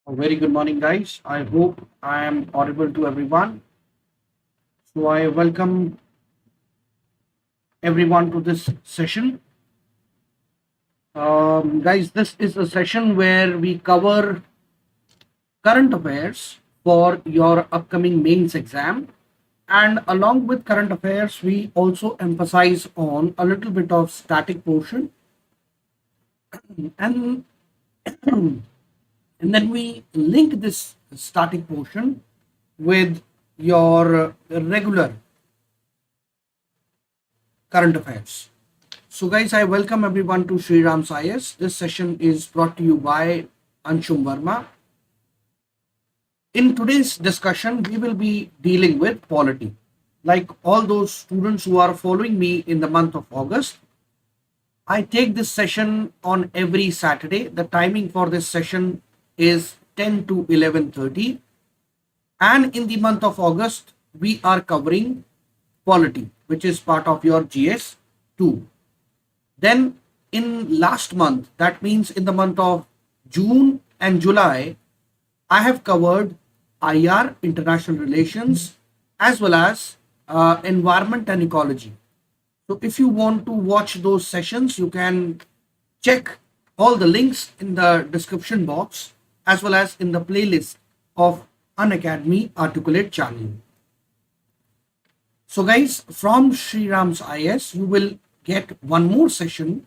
A very good morning, guys. I hope I am audible to everyone. So, I welcome everyone to this session. Guys, this is a session where we cover current affairs for your upcoming mains exam. And along with current affairs, we also emphasize on a little bit of static portion. And, and then we link this static portion with your regular current affairs. So, guys, I welcome everyone to Sri Ram's IAS. This session is brought to you by Anshum Verma. In today's discussion, we will be dealing with polity. Like all those students who are following me in the month of August, I take this session on every Saturday. The timing for this session is 10 to 11:30. And in the month of August, we are covering polity, which is part of your GS 2. Then in last month, that means in the month of June and July, I have covered IR, international relations, as well as environment and ecology. So if you want to watch those sessions, you can check all the links in the description box as well as in the playlist of Unacademy Articulate channel. So guys, from Sri Ram's IAS, you will get one more session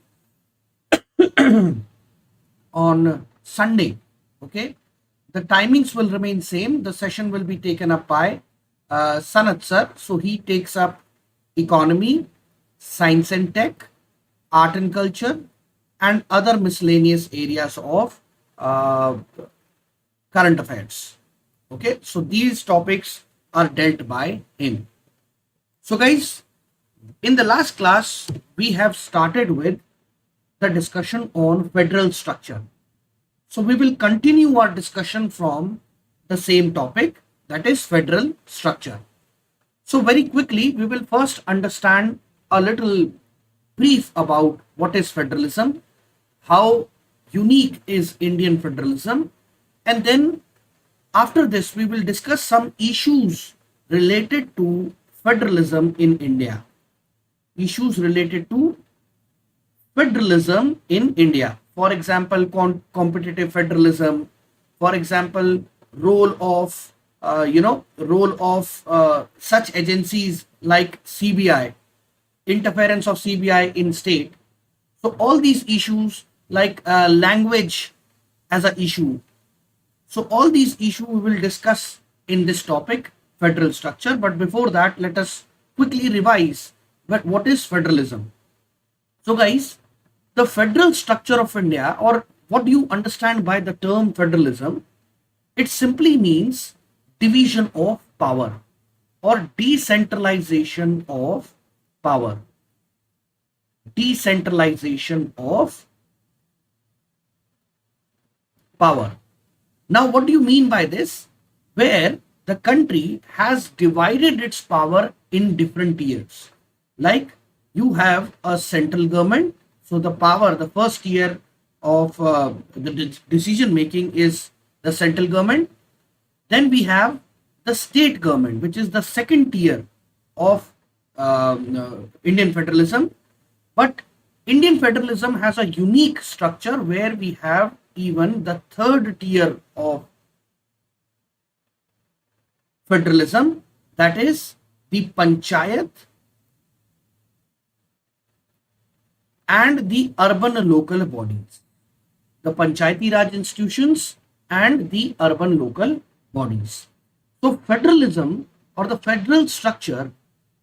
on Sunday. Okay, the timings will remain same. The session will be taken up by Sanat sir. So he takes up economy, science and tech, art and culture, and other miscellaneous areas of current affairs. Okay, so these topics are dealt by him. So guys, in the last class, we have started with the discussion on federal structure. So we will continue our discussion from the same topic, that is federal structure. So very quickly, we will first understand a little brief about what is federalism, how unique is Indian federalism, and then after this, we will discuss some issues related to federalism in India. Issues related to federalism in India. For example, competitive federalism. For example, role of such agencies like CBI, interference of CBI in state. So all these issues like language as an issue. So all these issues we will discuss in this topic, federal structure. But before that, let us quickly revise what is federalism. So guys, the federal structure of India, or what do you understand by the term federalism? It simply means division of power or decentralization of power. Decentralization of power. Now, what do you mean by this? Where the country has divided its power in different tiers. Like you have a central government. So the power, the first tier of the decision making is the central government. Then we have the state government, which is the second tier of Indian federalism. But Indian federalism has a unique structure where we have even the third tier of federalism, that is the panchayat and the urban local bodies, the panchayati raj institutions and the urban local bodies. So federalism or the federal structure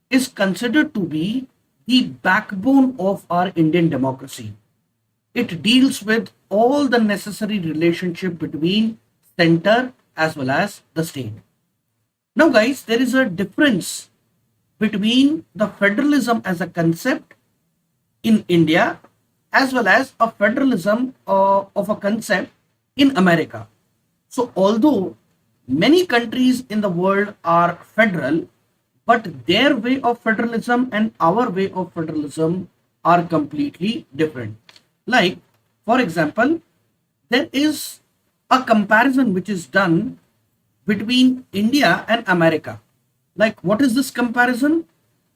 is considered to be the backbone of our Indian democracy. It deals with all the necessary relationship between center as well as the state. Now guys, there is a difference between the federalism as a concept in India as well as a federalism of a concept in America. So although many countries in the world are federal, but their way of federalism and our way of federalism are completely different. Like, for example, there is a comparison which is done between India and America. Like, what is this comparison?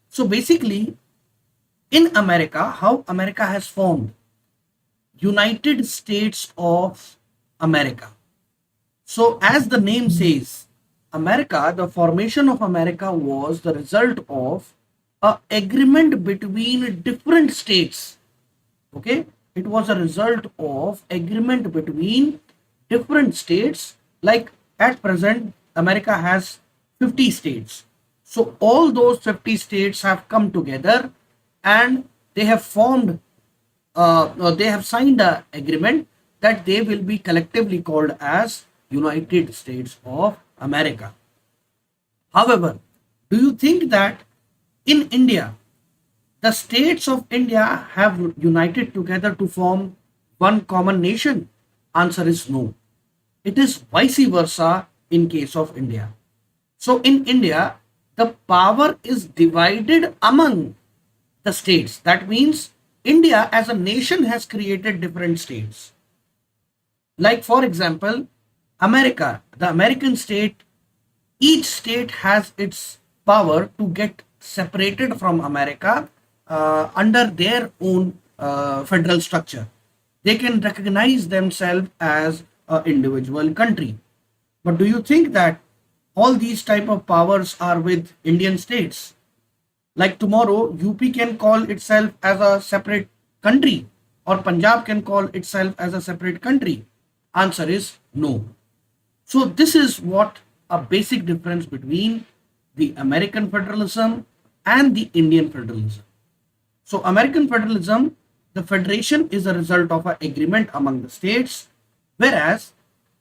So basically, in America, how America has formed United States of America. So as the name says, America, the formation of America was the result of a agreement between different states. Okay, it was a result of agreement between different states. Like at present, America has 50 states. So all those 50 states have come together and they have formed, they have signed an agreement that they will be collectively called as United States of America. However, do you think that in India, the states of India have united together to form one common nation? Answer is no. It is vice versa in case of India. So in India, the power is divided among the states. That means India as a nation has created different states. Like for example, America, the American state, each state has its power to get separated from America under their own federal structure. They can recognize themselves as an individual country. But do you think that all these type of powers are with Indian states? Like tomorrow, UP can call itself as a separate country or Punjab can call itself as a separate country. Answer is no. So this is what a basic difference between the American federalism and the Indian federalism. So American federalism, the federation is a result of an agreement among the states, whereas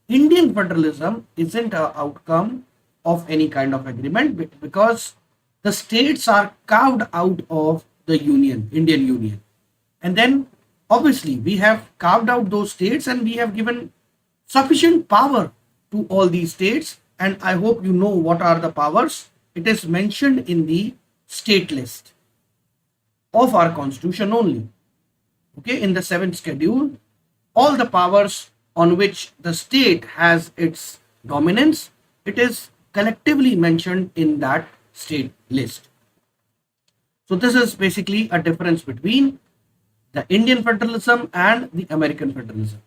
Indian federalism isn't an outcome of any kind of agreement because the states are carved out of the union, Indian Union. And then obviously we have carved out those states and we have given sufficient power to all these states. And I hope you know what are the powers. It is mentioned in the state list of our constitution only. Okay, in the 7th schedule, all the powers on which the state has its dominance, it is collectively mentioned in that state list. So this is basically a difference between the Indian federalism and the American federalism.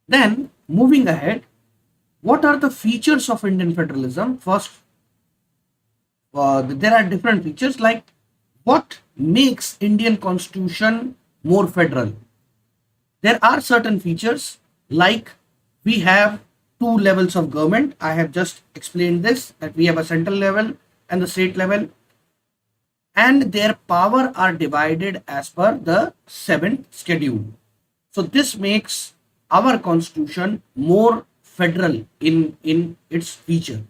Then moving ahead, what are the features of Indian federalism? First, there are different features like what makes Indian constitution more federal. There are certain features like we have two levels of government. I have just explained this, that we have a central level and the state level, and their power are divided as per the 7th schedule. So this makes our constitution more federal in its feature.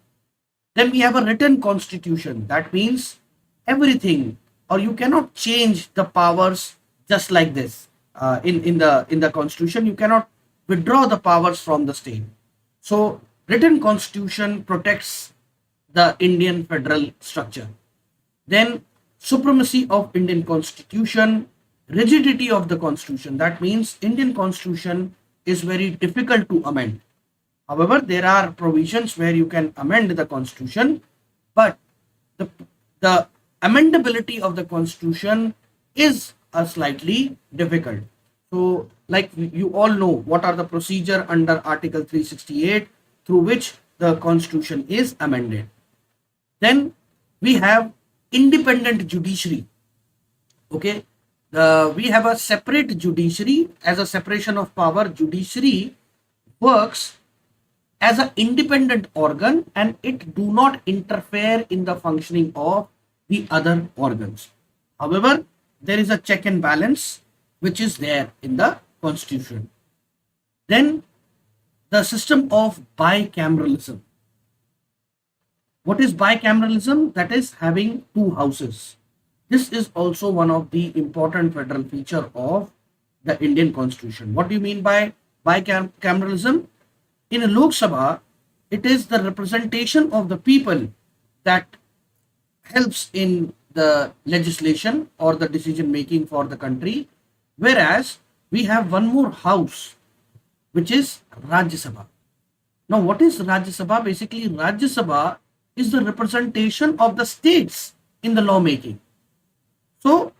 Then we have a written constitution. That means everything, or you cannot change the powers just like this. In the constitution, you cannot withdraw the powers from the state. So written constitution protects the Indian federal structure. Then supremacy of Indian constitution, rigidity of the constitution. That means Indian constitution is very difficult to amend. However, there are provisions where you can amend the constitution, but the amendability of the constitution is slightly difficult. So like you all know what are the procedure under Article 368 through which the constitution is amended. Then we have independent judiciary. Okay, we have a separate judiciary. As a separation of power, judiciary works as an independent organ and it do not interfere in the functioning of the other organs. However, there is a check and balance which is there in the constitution. Then the system of bicameralism. What is bicameralism? That is having two houses. This is also one of the important federal feature of the Indian constitution. What do you mean by bicameralism? In a Lok Sabha, it is the representation of the people that helps in the legislation or the decision making for the country, whereas we have one more house which is Rajya Sabha. Now, what is Rajya Sabha? Basically, Rajya Sabha is the representation of the states in the lawmaking. So,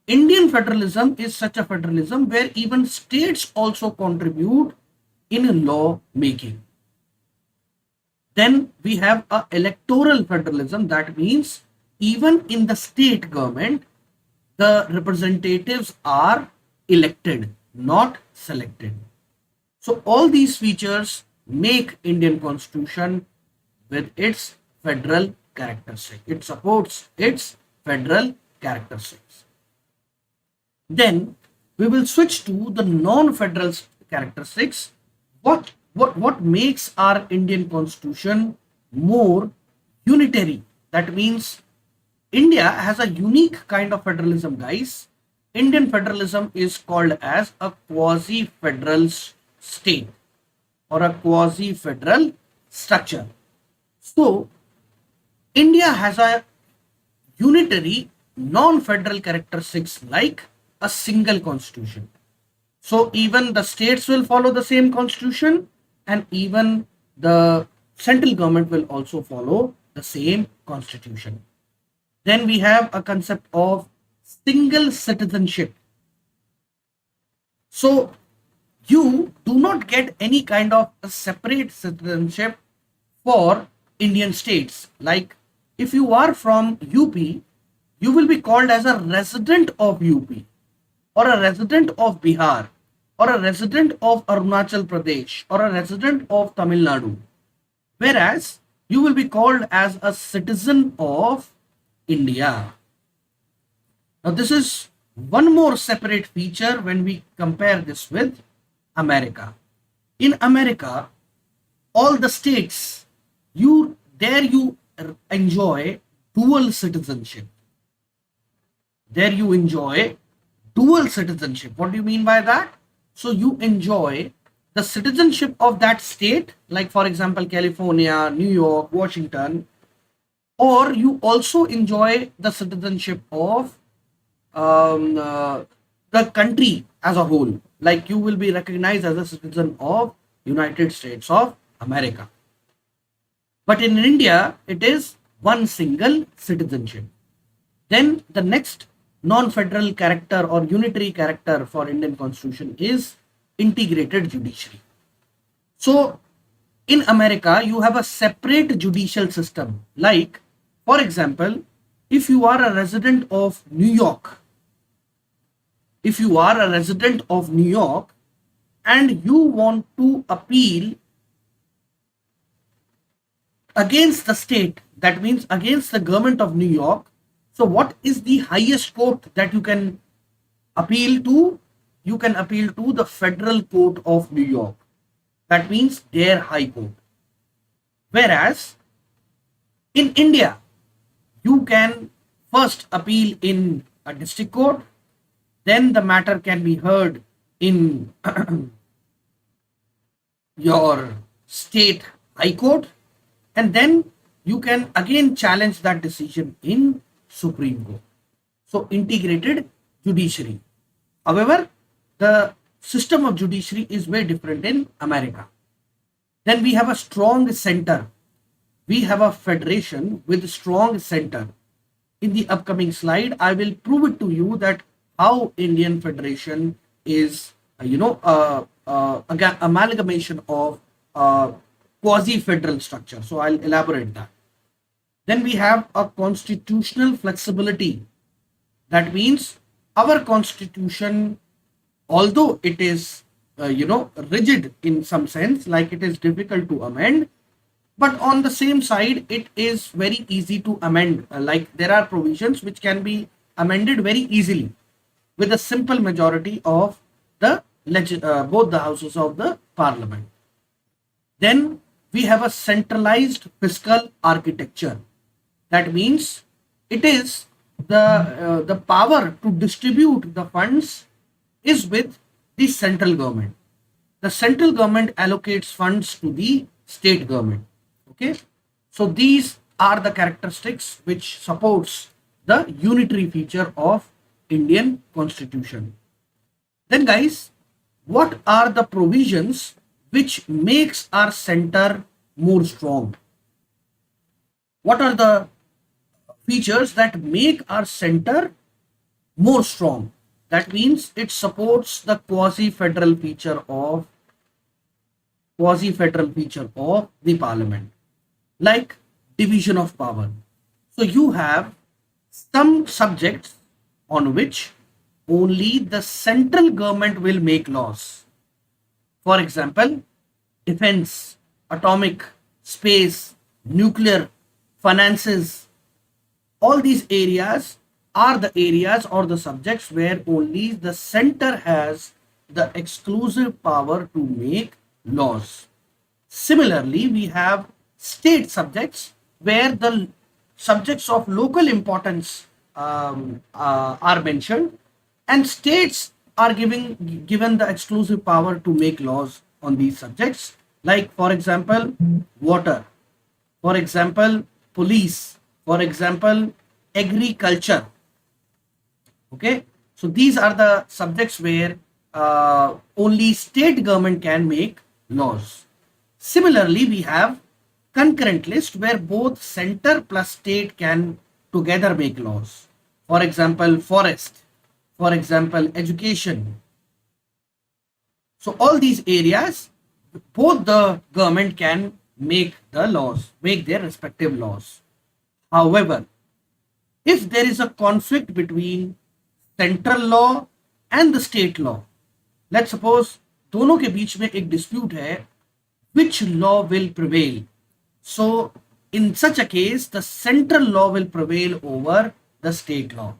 Indian federalism is such a federalism where even states also contribute in law making. Then we have a electoral federalism. That means even in the state government, the representatives are elected, not selected. So all these features make Indian constitution with its federal characteristic. It supports its federal characteristics. Then we will switch to the non-federal characteristics. What makes our Indian constitution more unitary? That means India has a unique kind of federalism, guys. Indian federalism is called as a quasi-federal state or a quasi-federal structure. So India has a unitary non-federal characteristics like a single constitution. So even the states will follow the same constitution, and even the central government will also follow the same constitution. Then we have a concept of single citizenship. So you do not get any kind of a separate citizenship for Indian states. Like if you are from UP, you will be called as a resident of UP, or a resident of Bihar, or a resident of Arunachal Pradesh, or a resident of Tamil Nadu. Whereas you will be called as a citizen of India. Now this is one more separate feature when we compare this with America. In America, all the states, you enjoy dual citizenship. There you enjoy dual citizenship. What do you mean by that? So you enjoy the citizenship of that state, like for example, California, New York, Washington, or you also enjoy the citizenship of the country as a whole. Like you will be recognized as a citizen of United States of America. But in India, it is one single citizenship. Then the next non-federal character or unitary character for Indian constitution is integrated judiciary. So in America, you have a separate judicial system. Like, for example, if you are a resident of New York, and you want to appeal against the state, that means against the government of New York, so what is the highest court that you can appeal to? You can appeal to the Federal Court of New York. That means their High Court. Whereas in India, you can first appeal in a district court, then the matter can be heard in your state High Court, and then you can again challenge that decision in Supreme Court. So integrated judiciary. However, the system of judiciary is very different in America. Then we have a strong center. We have a federation with a strong center. In the upcoming slide, I will prove it to you that how Indian Federation is, amalgamation of quasi-federal structure. So I'll elaborate that. Then we have a constitutional flexibility. That means our constitution, although it is, rigid in some sense, like it is difficult to amend, but on the same side, it is very easy to amend. Like there are provisions which can be amended very easily with a simple majority of the both the houses of the parliament. Then we have a centralized fiscal architecture. That means it is the power to distribute the funds is with the central government. The central government allocates funds to the state government. Okay, so these are the characteristics which supports the unitary feature of Indian constitution. Then guys, what are the provisions which makes our center more strong? What are the features that make our center more strong? That means it supports the quasi-federal feature of the parliament, like division of power. So you have some subjects on which only the central government will make laws. For example, defense, atomic, space, nuclear, finances, all these areas are the areas or the subjects where only the center has the exclusive power to make laws. Similarly, we have state subjects where the subjects of local importance are mentioned, and states are given the exclusive power to make laws on these subjects, like for example water, for example police, for example agriculture. Okay, so these are the subjects where only state government can make laws. Similarly, we have concurrent list where both center plus state can together make laws. For example, forest, for example, education. So all these areas, both the government can make the laws, make their respective laws. However, if there is a conflict between central law and the state law, let's suppose दोनों के बीच में एक dispute है, which law will prevail? So in such a case, the central law will prevail over the state law.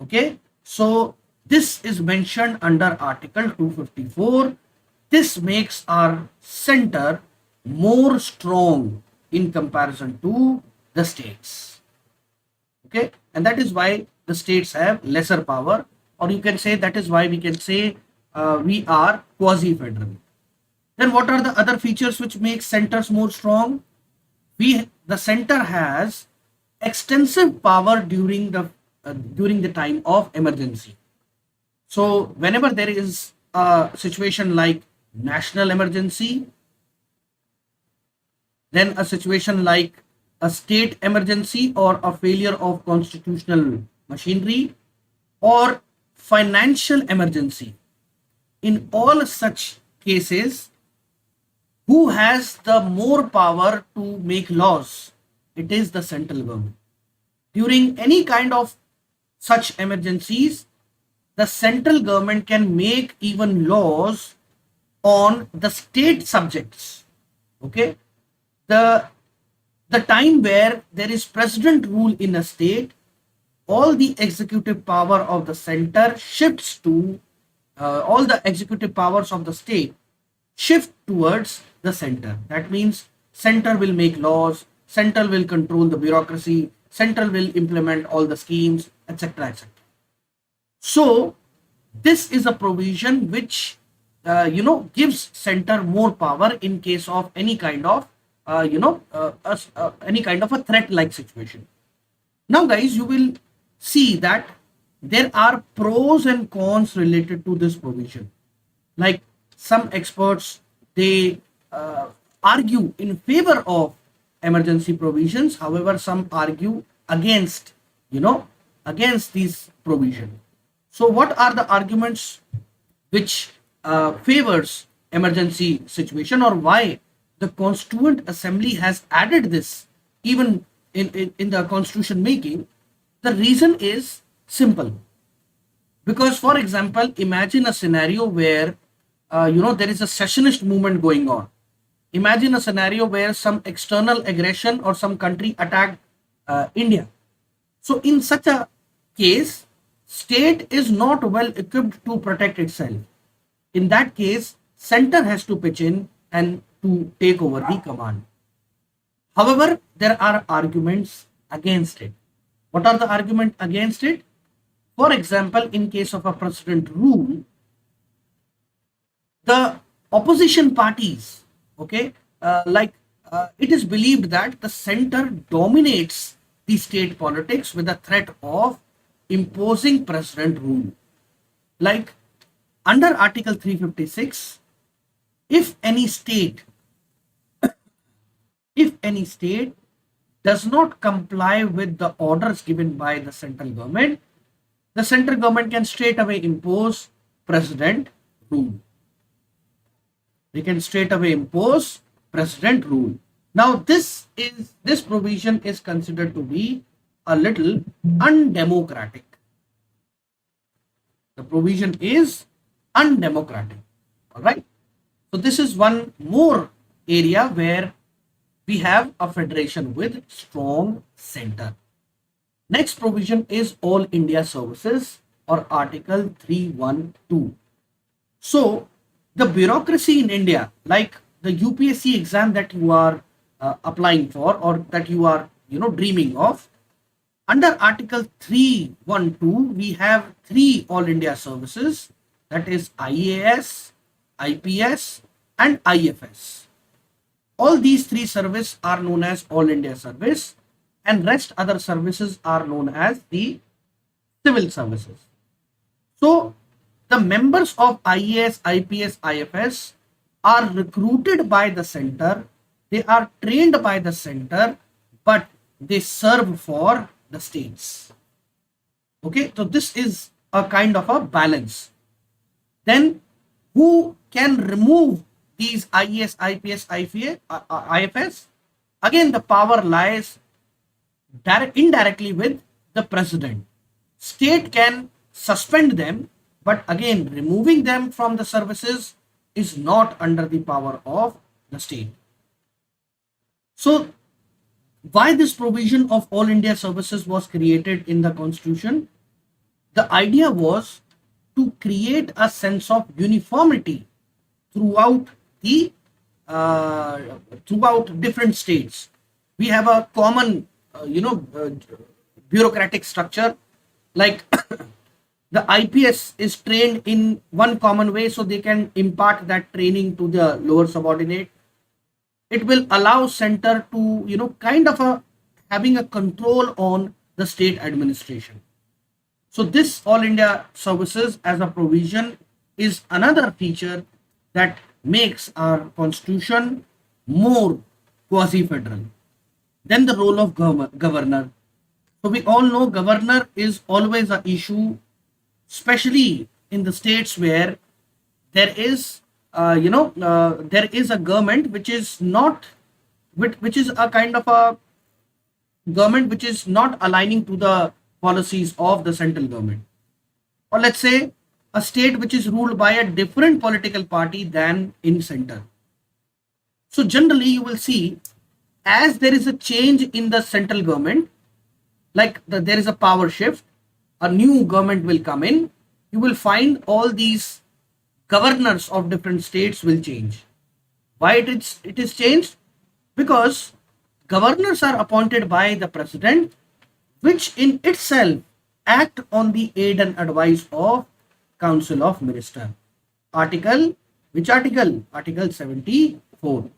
Okay, so this is mentioned under Article 254. This makes our center more strong in comparison to the states. Okay, and that is why the states have lesser power, or you can say that is why we can say we are quasi-federal. Then what are the other features which make centers more strong? The center has extensive power during the time of emergency. So whenever there is a situation like national emergency, then a situation like a state emergency or a failure of constitutional machinery or financial emergency, in all such cases, who has the more power to make laws? It is the central government. During any kind of such emergencies, the central government can make even laws on the state subjects. Okay, the time where there is president rule in a state, all the executive power of the center shifts to all the executive powers of the state shift towards the center. That means center will make laws, center will control the bureaucracy, center will implement all the schemes, etc., etc. So this is a provision which gives center more power in case of any kind of any kind of a threat like situation. Now guys, you will see that there are pros and cons related to this provision. Like some experts, they argue in favor of emergency provisions. However, some argue against these provisions. So what are the arguments which favors emergency situation, or why the Constituent Assembly has added this even in the constitution making? The reason is simple. Because for example, imagine a scenario where there is a secessionist movement going on. Imagine a scenario where some external aggression or some country attacked India. So in such a case, state is not well equipped to protect itself. In that case, center has to pitch in and to take over the command. However, there are arguments against it. What are the arguments against it? For example, in case of a president rule, the opposition parties, it is believed that the center dominates the state politics with the threat of imposing president rule. Like under Article 356, if any state does not comply with the orders given by the central government, the central government can straight away impose president rule. They can straight away impose president rule. Now this provision is considered to be a little undemocratic. The provision is undemocratic. All right. So this is one more area where we have a federation with strong center. Next provision is All India Services, or Article 312. So the bureaucracy in India, like the UPSC exam that you are applying for, or that you are dreaming of, under Article 312 we have three All India Services, that is IAS, IPS and IFS. All these three services are known as All India Service, and rest other services are known as the civil services. So the members of IAS, IPS, IFS are recruited by the center, they are trained by the center, but they serve for the states. Okay, so this is a kind of a balance. Then who can remove these IAS, IPS, IFS? Again, the power lies indirectly with the president. State can suspend them, but again, removing them from the services is not under the power of the state. So why this provision of All India Services was created in the constitution? The idea was to create a sense of uniformity throughout the throughout different states. We have a common bureaucratic structure, like the IPS is trained in one common way, so they can impart that training to the lower subordinate. It will allow center to kind of having a control on the state administration. So this All India Services as a provision is another feature that makes our constitution more quasi-federal. Then the role of governor. So we all know governor is always an issue, especially in the states where there is there is a government which is not, which is a kind of a government which is not aligning to the policies of the central government, or let's say a state which is ruled by a different political party than in center. So generally you will see, as there is a change in the central government, like there is a power shift, a new government will come in, you will find all these governors of different states will change. Why it is changed? Because governors are appointed by the president, which in itself act on the aid and advice of Council of Minister. Which article? Article 74.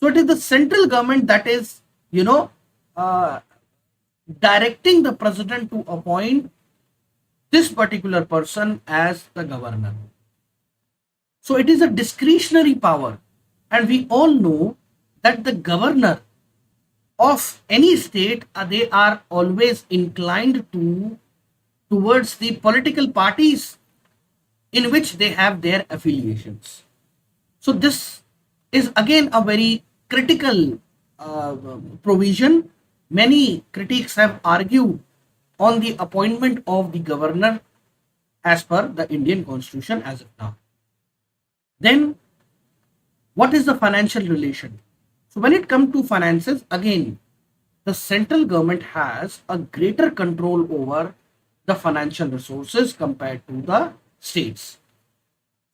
So it is the central government that is directing the president to appoint this particular person as the governor. So it is a discretionary power, and we all know that the governor of any state, they are always inclined towards the political parties in which they have their affiliations. So this is again a very critical provision. Many critics have argued on the appointment of the governor as per the Indian Constitution as of now. Then what is the financial relation? So when it comes to finances, again, the central government has a greater control over the financial resources compared to the states.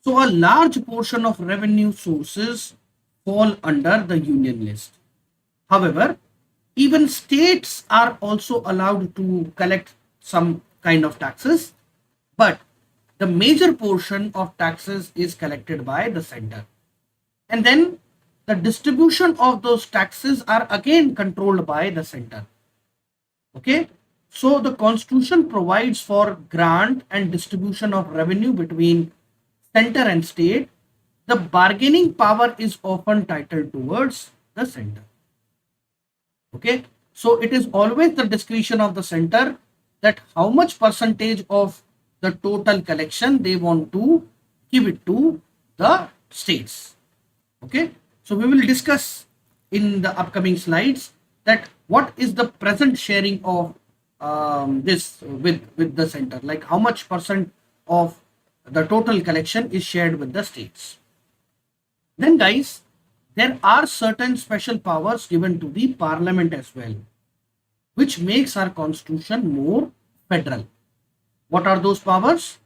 So a large portion of revenue sources fall under the union list. However, even states are also allowed to collect some kind of taxes, but the major portion of taxes is collected by the center. And then the distribution of those taxes are again controlled by the center. Okay, so the constitution provides for grant and distribution of revenue between center and state. the bargaining power is often titled towards the center. Okay, so it is always the discretion of the center that how much percentage of the total collection they want to give it to the states. Okay, so we will discuss in the upcoming slides that what is the present sharing of this with the center, like how much percent of the total collection is shared with the states. Then guys, there are certain special powers given to the parliament as well, which makes our constitution more federal. What are those powers?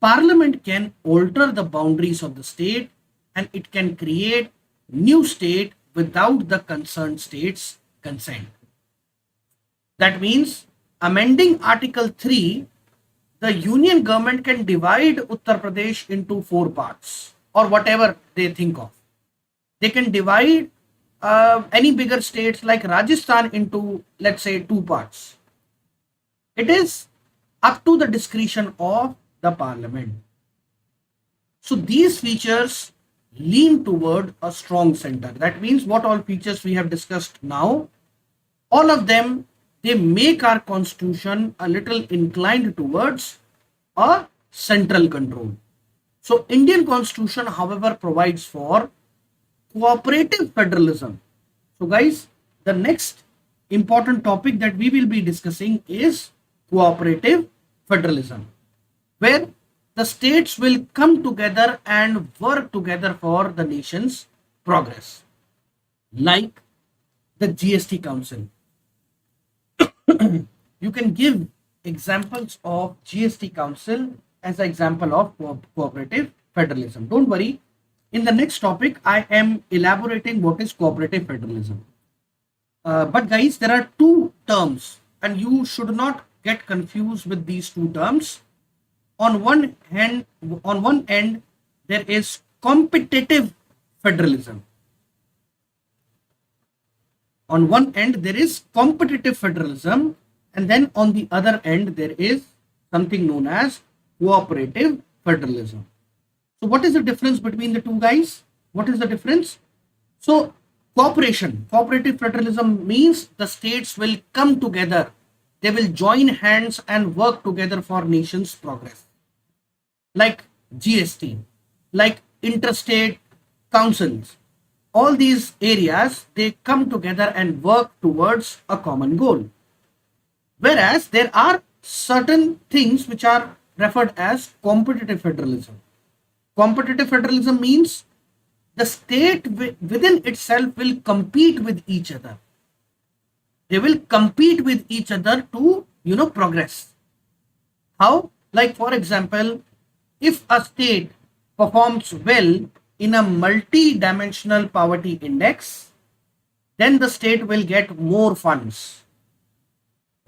Parliament can alter the boundaries of the state and it can create new state without the concerned state's consent. That means amending Article 3, the union government can divide Uttar Pradesh into 4 parts or whatever they think of. They can divide any bigger states like Rajasthan into, let's say, 2 parts. It is up to the discretion of the parliament. So these features lean toward a strong center. That means what all features we have discussed now, all of them, they make our constitution a little inclined towards a central control. So Indian constitution, however, provides for cooperative federalism. So guys, the next important topic that we will be discussing is cooperative federalism, where the states will come together and work together for the nation's progress, like the GST Council. You can give examples of GST Council as an example of cooperative federalism. Don't worry, in the next topic, I am elaborating what is cooperative federalism. But guys, there are 2 terms and you should not get confused with these 2 terms. On one end, there is competitive federalism. On one end, there is competitive federalism, and then on the other end, there is something known as cooperative federalism. So what is the difference between the 2 guys? What is the difference? So cooperative federalism means the states will come together. They will join hands and work together for nation's progress. Like GST, like interstate councils, all these areas, they come together and work towards a common goal. Whereas there are certain things which are referred as competitive federalism. Competitive federalism means the state within itself will compete with each other. They will compete with each other to, progress. How? Like, for example, if a state performs well in a multi-dimensional poverty index, then the state will get more funds.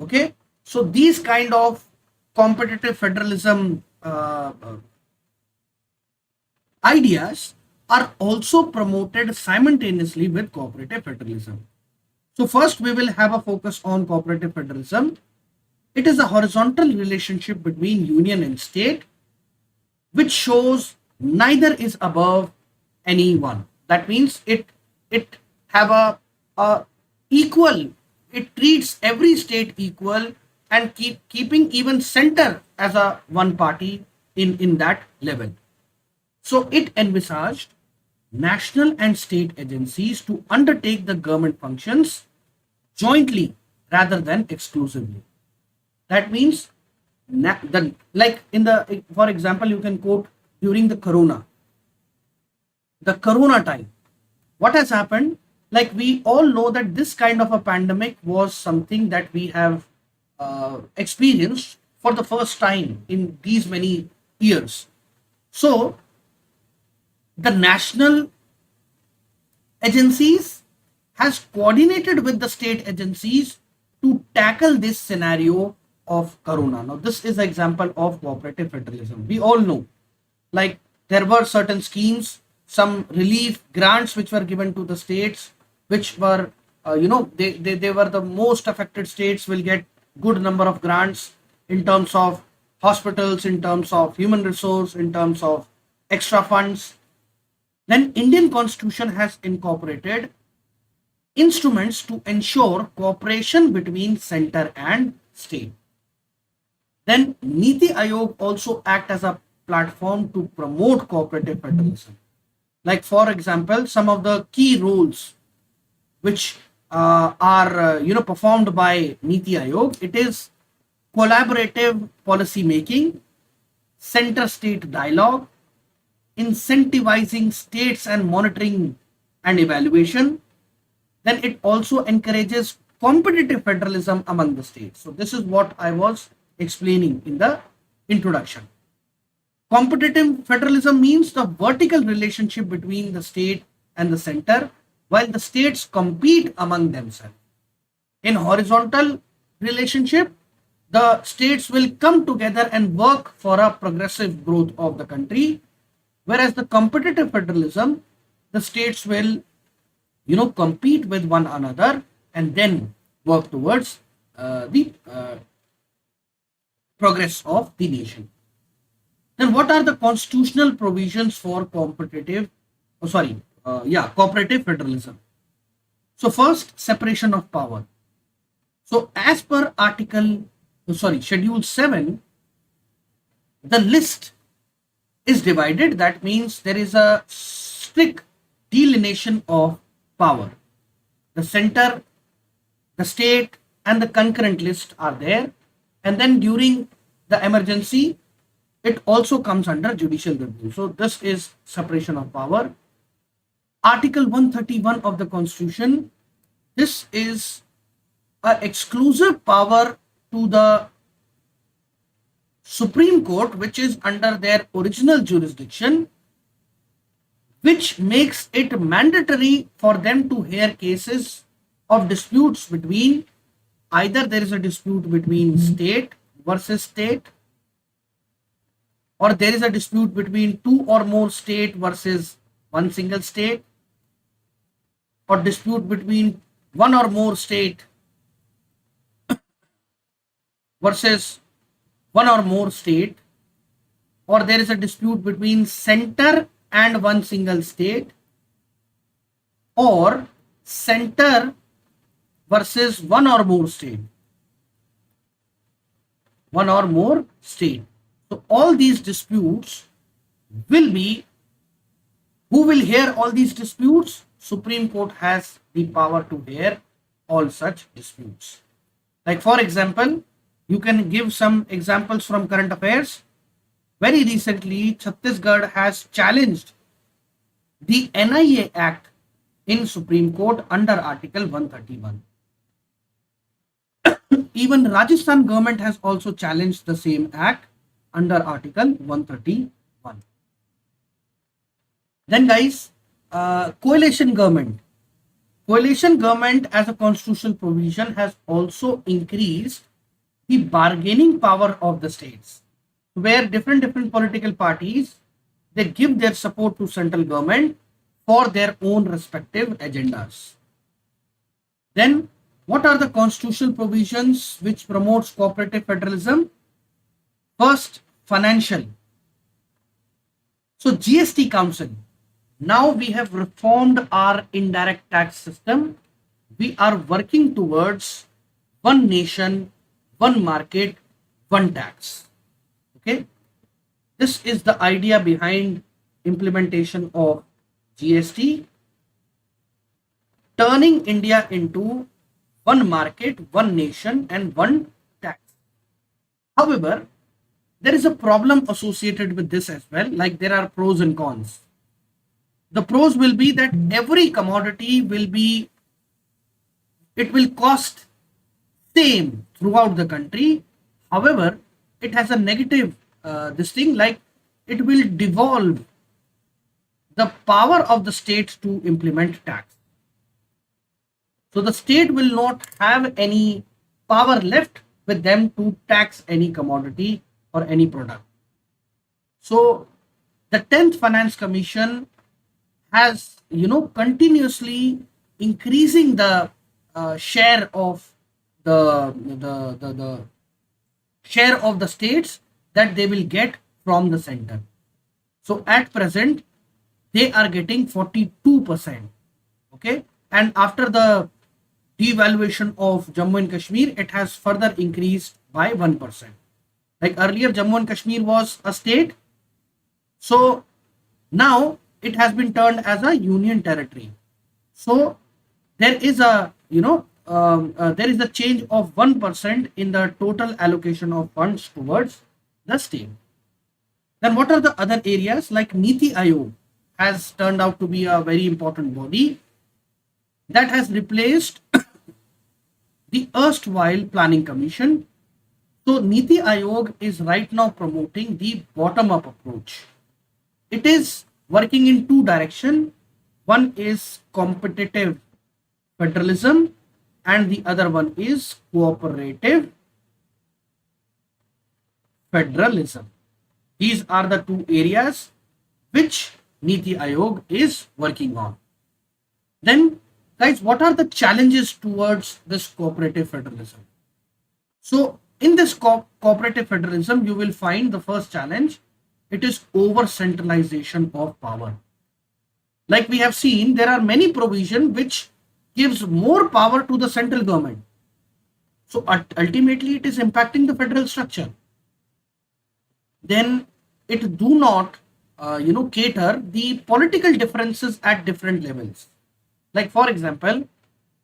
Okay, so these kind of competitive federalism ideas are also promoted simultaneously with cooperative federalism. So first we will have a focus on cooperative federalism. It is a horizontal relationship between union and state, which shows neither is above anyone. That means it have a equal, it treats every state equal and keeping even center as a one party in that level. So it envisaged national and state agencies to undertake the government functions jointly rather than exclusively. That means for example, you can quote during the corona time, what has happened? Like, we all know that this kind of a pandemic was something that we have experienced for the first time in these many years. So the national agencies has coordinated with the state agencies to tackle this scenario of corona. Now this is an example of cooperative federalism. We all know, like, there were certain schemes, some relief grants which were given to the states, which were they were the most affected states, will get good number of grants in terms of hospitals, in terms of human resource, in terms of extra funds. Then Indian Constitution has incorporated instruments to ensure cooperation between center and state. Then Niti Aayog also act as a platform to promote cooperative federalism. Like for example, some of the key roles which are performed by Niti Aayog, it is collaborative policy making, center state dialogue, incentivizing states and monitoring and evaluation. Then it also encourages competitive federalism among the states. So this is what I was explaining in the introduction. Competitive federalism means the vertical relationship between the state and the center while the states compete among themselves. In horizontal relationship, the states will come together and work for a progressive growth of the country, whereas the competitive federalism, the states will compete with one another and then work towards the progress of the nation. Then what are the constitutional provisions for cooperative federalism? So first, separation of power. So as per schedule 7, the list is divided. That means there is a strict delineation of power. The center, the state and the concurrent list are there, and then during the emergency it also comes under judicial review. So this is separation of power. Article 131 of the Constitution, this is an exclusive power to the Supreme Court, which is under their original jurisdiction, which makes it mandatory for them to hear cases of disputes between, either there is a dispute between state versus state, or there is a dispute between two or more state versus one single state, or dispute between one or more state versus one or more state, or there is a dispute between center and one single state, or center versus one or more state. So all these disputes will be, who will hear all these disputes? Supreme Court has the power to hear all such disputes. Like for example, you can give some examples from current affairs. Very recently, Chhattisgarh has challenged the NIA Act in Supreme Court under Article 131. Even Rajasthan government has also challenged the same act under Article 131. Then guys, coalition government. Coalition government as a constitutional provision has also increased the bargaining power of the states, where different political parties, they give their support to central government for their own respective agendas. Then what are the constitutional provisions which promotes cooperative federalism? First, financial. So GST Council. Now we have reformed our indirect tax system. We are working towards one nation, one market, one tax. Okay. This is the idea behind implementation of GST, turning India into one market, one nation, and one tax. However, there is a problem associated with this as well. Like there are pros and cons. The pros will be that every commodity will cost same throughout the country. However, it has a negative this thing, like it will devolve the power of the state to implement tax. So the state will not have any power left with them to tax any commodity or any product. So the 10th Finance Commission has continuously increasing the share of the share of the states that they will get from the center. So at present, they are getting 42%. Okay, and after the devaluation of Jammu and Kashmir, it has further increased by 1%. Like earlier, Jammu and Kashmir was a state, so now it has been turned as a union territory. So there is a there is a change of 1% in the total allocation of funds towards the state. Then what are the other areas? Like Niti Aayog has turned out to be a very important body that has replaced the erstwhile planning commission. So Niti Aayog is right now promoting the bottom up approach. It is working in two directions. One is competitive federalism and the other one is cooperative federalism. These are the two areas which Niti Aayog is working on. Then guys, what are the challenges towards this cooperative federalism? So in this cooperative federalism, you will find the first challenge. It is over centralization of power. Like we have seen, there are many provisions which gives more power to the central government. So ultimately it is impacting the federal structure. Then it do not cater the political differences at different levels. Like for example,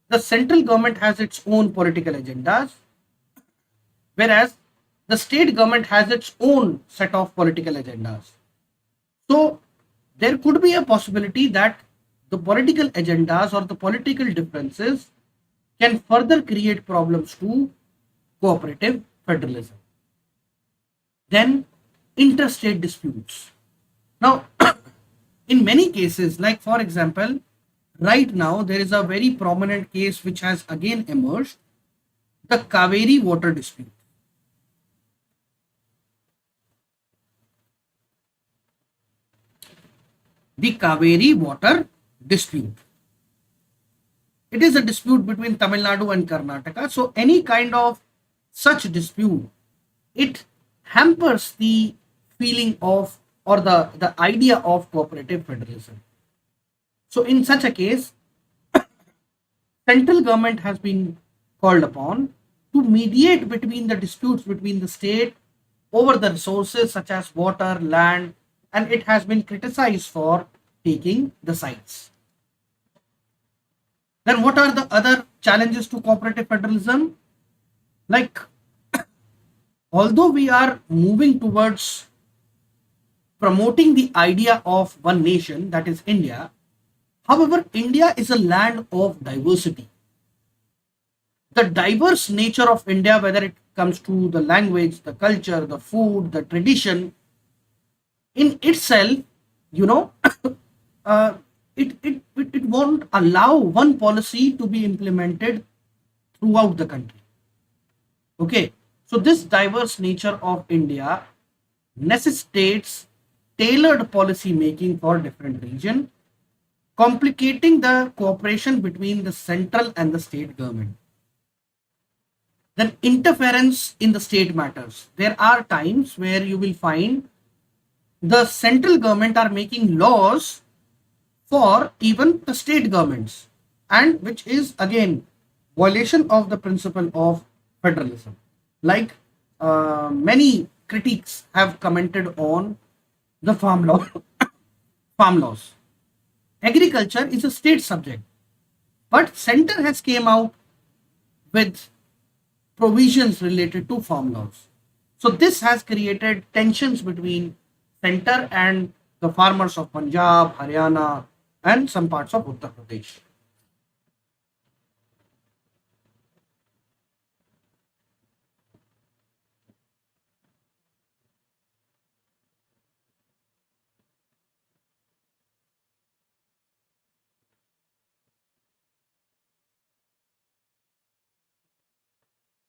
the central government has its own political agendas, whereas the state government has its own set of political agendas. So there could be a possibility that the political agendas or the political differences can further create problems to cooperative federalism. Then interstate disputes. Now, in many cases, like for example, right now there is a very prominent case which has again emerged, the Kaveri water dispute. The Kaveri water dispute. It is a dispute between Tamil Nadu and Karnataka. So any kind of such dispute, it hampers the feeling of or the idea of cooperative federalism. So in such a case, central government has been called upon to mediate between the disputes between the state over the resources such as water, land, and it has been criticized for taking the sides. Then what are the other challenges to cooperative federalism? Like, although we are moving towards promoting the idea of one nation, that is India, however, India is a land of diversity. The diverse nature of India, whether it comes to the language, the culture, the food, the tradition, in itself, it won't allow one policy to be implemented throughout the country. Okay, so this diverse nature of India necessitates tailored policy making for different regions, complicating the cooperation between the central and the state government. Then interference in the state matters. There are times where you will find the central government are making laws for even the state governments, and which is again violation of the principle of federalism. Like many critics have commented on the farm law, farm laws. Agriculture is a state subject, but center has came out with provisions related to farm laws. So this has created tensions between center and the farmers of Punjab, Haryana, and some parts of Uttar Pradesh.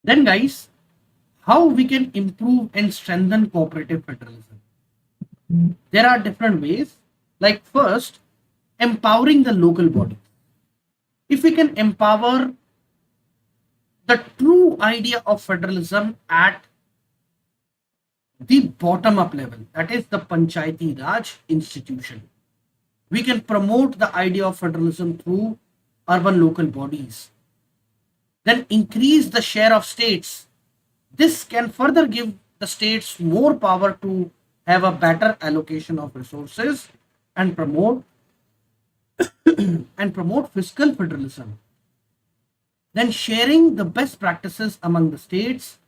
Then guys, how we can improve and strengthen cooperative federalism? There are different ways. Like first, empowering the local body. If we can empower the true idea of federalism at the bottom up level, that is the Panchayati Raj institution. We can promote the idea of federalism through urban local bodies. Then increase the share of states. This can further give the states more power to have a better allocation of resources and promote fiscal federalism. Then sharing the best practices among the states,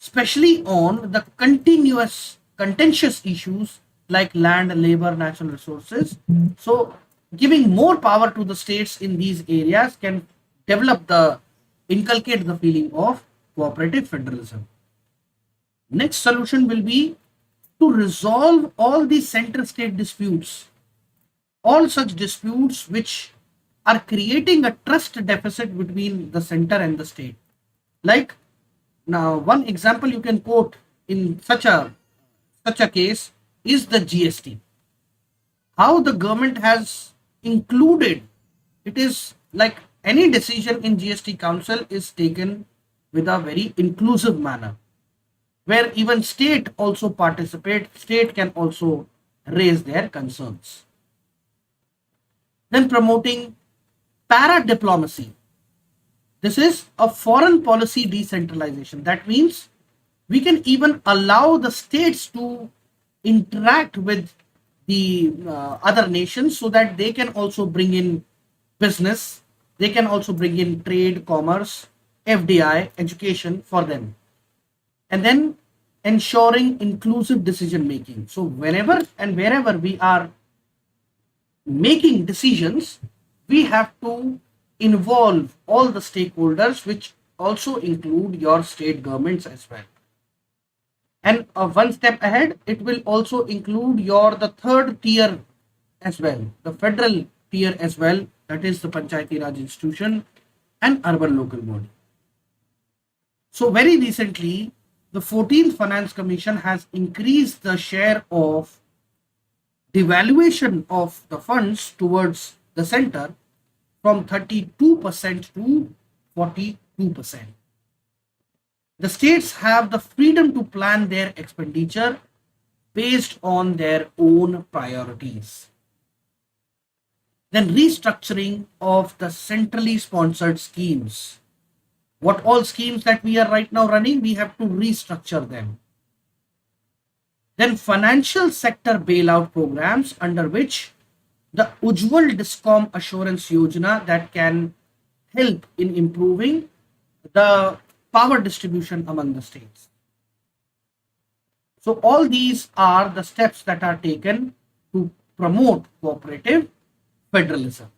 especially on the contentious issues like land, labor, natural resources. So giving more power to the states in these areas can inculcate the feeling of cooperative federalism. Next solution will be to resolve all the center-state disputes, all such disputes which are creating a trust deficit between the center and the state. Like, now one example you can quote in such a case is the GST. How the government has included, it is like any decision in GST council is taken with a very inclusive manner, where even state also participate, state can also raise their concerns. Then promoting para diplomacy. This is a foreign policy decentralization. That means we can even allow the states to interact with the other nations so that they can also bring in business, they can also bring in trade, commerce, FDI, education for them. And then ensuring inclusive decision making. So whenever and wherever we are making decisions, we have to involve all the stakeholders, which also include your state governments as well. And one step ahead, it will also include the third tier as well, the federal tier as well, that is the Panchayati Raj institution and urban local body. So very recently, the 14th Finance Commission has increased the share of devaluation of the funds towards the center from 32% to 42%. The states have the freedom to plan their expenditure based on their own priorities. Then restructuring of the centrally sponsored schemes. What all schemes that we are right now running, we have to restructure them. Then financial sector bailout programs under which the Ujjwal Discom Assurance Yojana that can help in improving the power distribution among the states. So all these are the steps that are taken to promote cooperative federalism.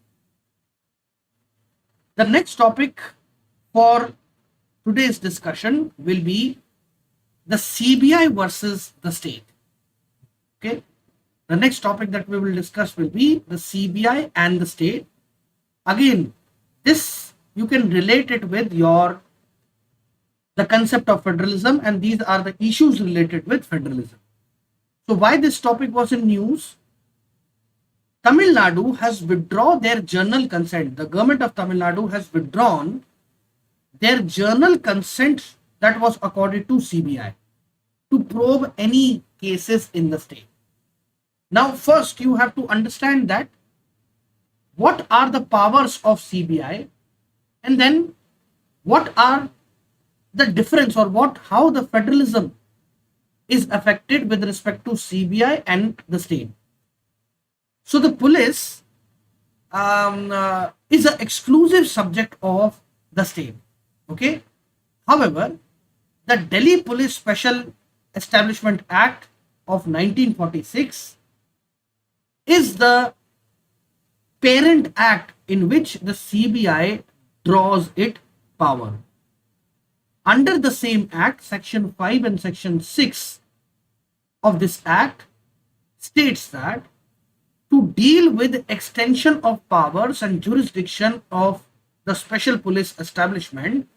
The next topic for today's discussion will be the CBI versus the state. Okay. The next topic that we will discuss will be the CBI and the state. Again, this you can relate it with the concept of federalism, and these are the issues related with federalism. So why this topic was in news? Tamil Nadu has withdrawn their journal consent. The government of Tamil Nadu has withdrawn their journal consent that was accorded to CBI to probe any cases in the state. Now, first you have to understand that what are the powers of CBI, and then what are the difference or how the federalism is affected with respect to CBI and the state. So the police is an exclusive subject of the state. Okay. However, the Delhi Police Special Establishment Act of 1946 is the parent act in which the CBI draws its power. Under the same act, section 5 and section 6 of this act states that to deal with extension of powers and jurisdiction of the special police establishment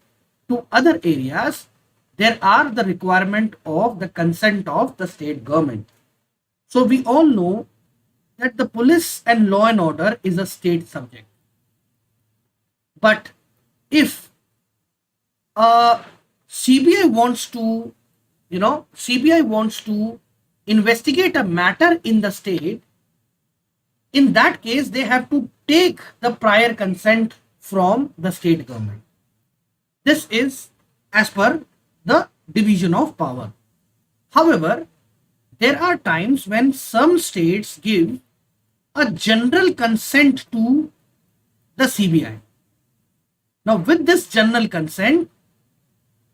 to other areas, there are the requirement of the consent of the state government. So we all know that the police and law and order is a state subject. But if CBI wants to investigate a matter in the state, In that case, they have to take the prior consent from the state government. This is as per the division of power. However, there are times when some states give a general consent to the CBI. Now, with this general consent,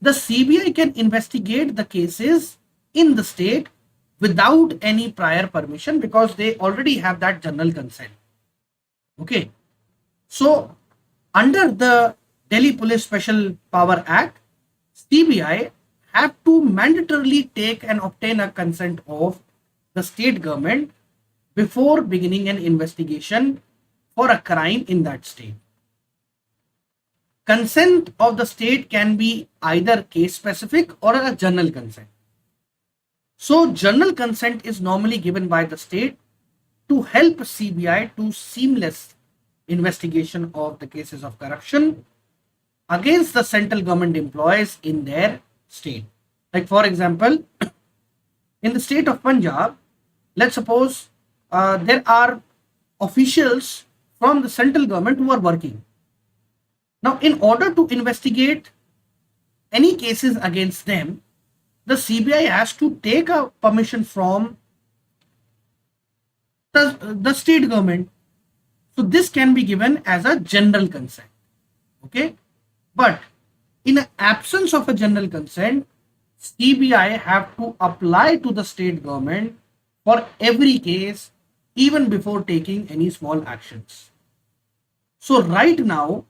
the CBI can investigate the cases in the state without any prior permission because they already have that general consent. Okay. So, under the Delhi Police Special Power Act, CBI have to mandatorily take and obtain a consent of the state government before beginning an investigation for a crime in that state. Consent of the state can be either case specific or a general consent. So, general consent is normally given by the state to help CBI to seamless investigation of the cases of corruption against the central government employees in their state. Like for example, in the state of Punjab, let's suppose there are officials from the central government who are working. Now, in order to investigate any cases against them, the CBI has to take a permission from the state government. So this can be given as a general consent. Okay. But in the absence of a general consent, CBI have to apply to the state government for every case, even before taking any small actions. So right now,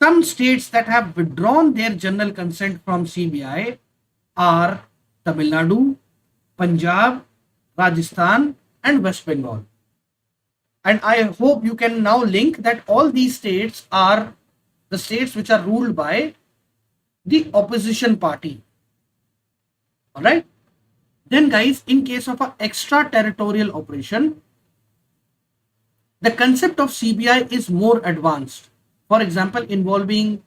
some states that have withdrawn their general consent from CBI are Tamil Nadu, Punjab, Rajasthan, and West Bengal. And I hope you can now link that all these states are the states which are ruled by the opposition party. All right. Then guys, in case of an extraterritorial operation, the concept of CBI is more advanced. For example, involving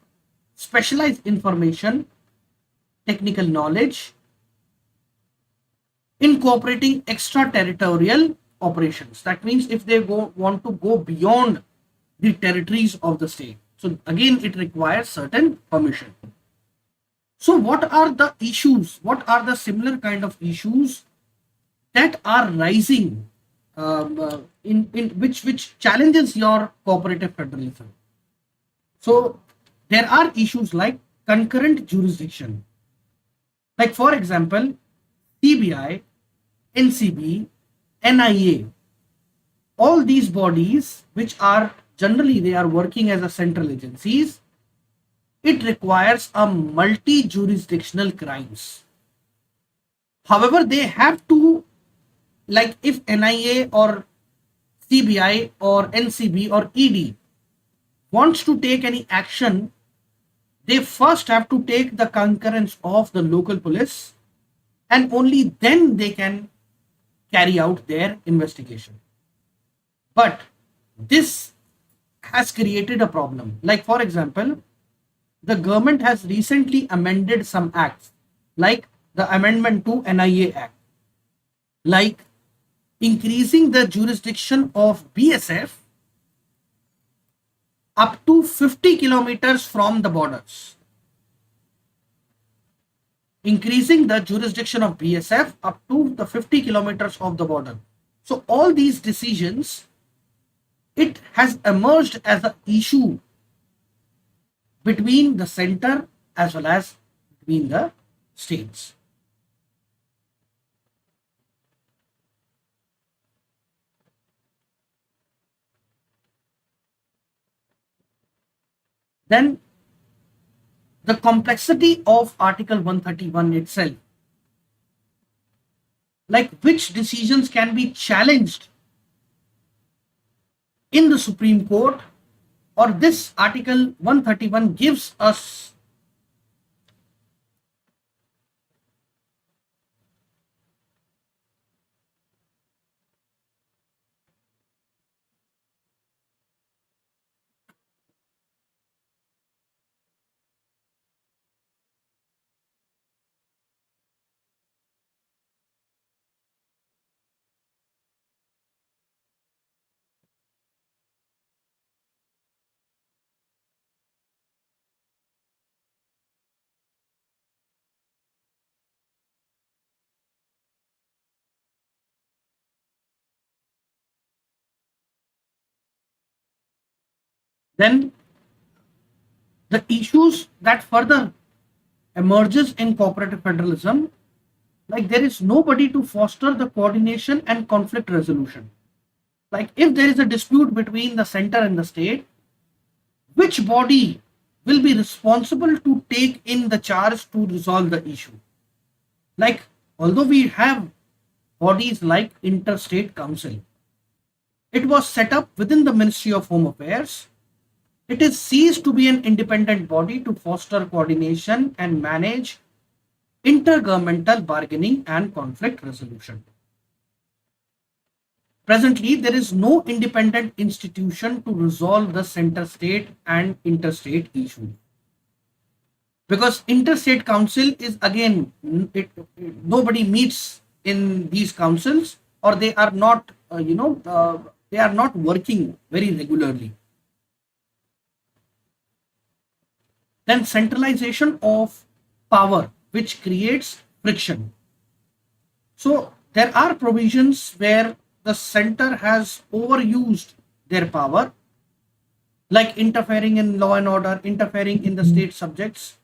specialized information, technical knowledge, incorporating extraterritorial operations. That means if they want to go beyond the territories of the state. So again, it requires certain permission. So what are the issues? What are the similar kind of issues that are rising in which challenges your cooperative federalism? So there are issues like concurrent jurisdiction. Like for example, CBI, NCB, NIA, all these bodies which are generally they are working as a central agencies, it requires a multi-jurisdictional crimes. However, they have to, like if NIA or CBI or NCB or ED wants to take any action, they first have to take the concurrence of the local police and only then they can carry out their investigation. But this has created a problem. Like for example, the government has recently amended some acts, like the amendment to NIA Act, like increasing the jurisdiction of BSF up to 50 kilometers from the borders. Increasing the jurisdiction of BSF up to the 50 kilometers of the border. So all these decisions, it has emerged as an issue between the center as well as between the states. Then the complexity of Article 131 itself, like which decisions can be challenged in the Supreme Court, or this Article 131 gives us Then the issues that further emerges in cooperative federalism, like there is nobody to foster the coordination and conflict resolution. Like if there is a dispute between the center and the state, which body will be responsible to take in the charge to resolve the issue? Like, although we have bodies like interstate council, it was set up within the Ministry of Home Affairs. It is ceased to be an independent body to foster coordination and manage intergovernmental bargaining and conflict resolution. Presently, there is no independent institution to resolve the center state and interstate issue. Because interstate council is again, nobody meets in these councils, or they are not, they are not working very regularly. Then centralization of power, which creates friction. So there are provisions where the center has overused their power, like interfering in law and order, interfering in the state subjects.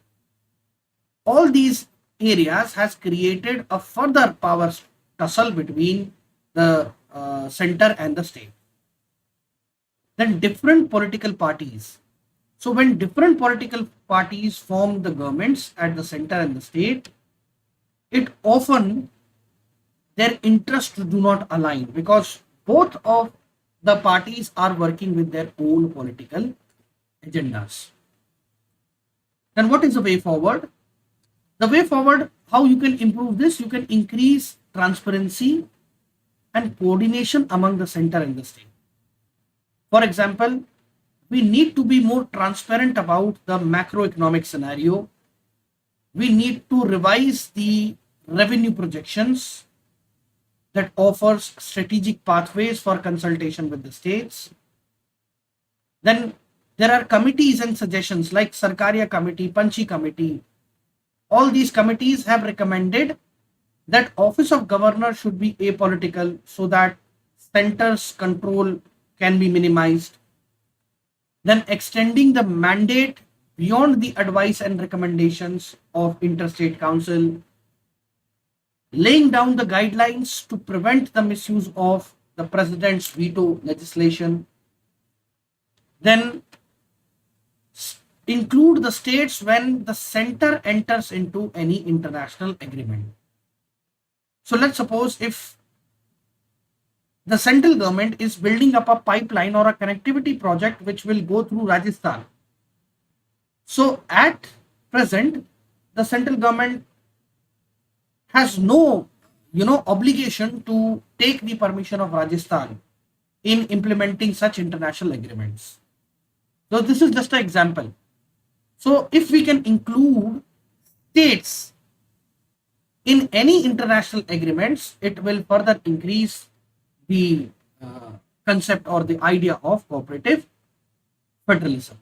All these areas has created a further power tussle between the center and the state. Then different political parties. So when different political parties form the governments at the center and the state, it often their interests do not align because both of the parties are working with their own political agendas. Then what is the way forward? The way forward, how you can improve this, you can increase transparency and coordination among the center and the state. For example, we need to be more transparent about the macroeconomic scenario. We need to revise the revenue projections that offers strategic pathways for consultation with the states. Then there are committees and suggestions like Sarkaria Committee, Panchi Committee. All these committees have recommended that Office of Governor should be apolitical so that center's control can be minimized. Then extending the mandate beyond the advice and recommendations of interstate council, laying down the guidelines to prevent the misuse of the president's veto legislation, then include the states when the center enters into any international agreement. So let's suppose if the central government is building up a pipeline or a connectivity project which will go through Rajasthan. So at present, the central government has no, obligation to take the permission of Rajasthan in implementing such international agreements. So this is just an example. So if we can include states in any international agreements, it will further increase the concept or the idea of cooperative federalism.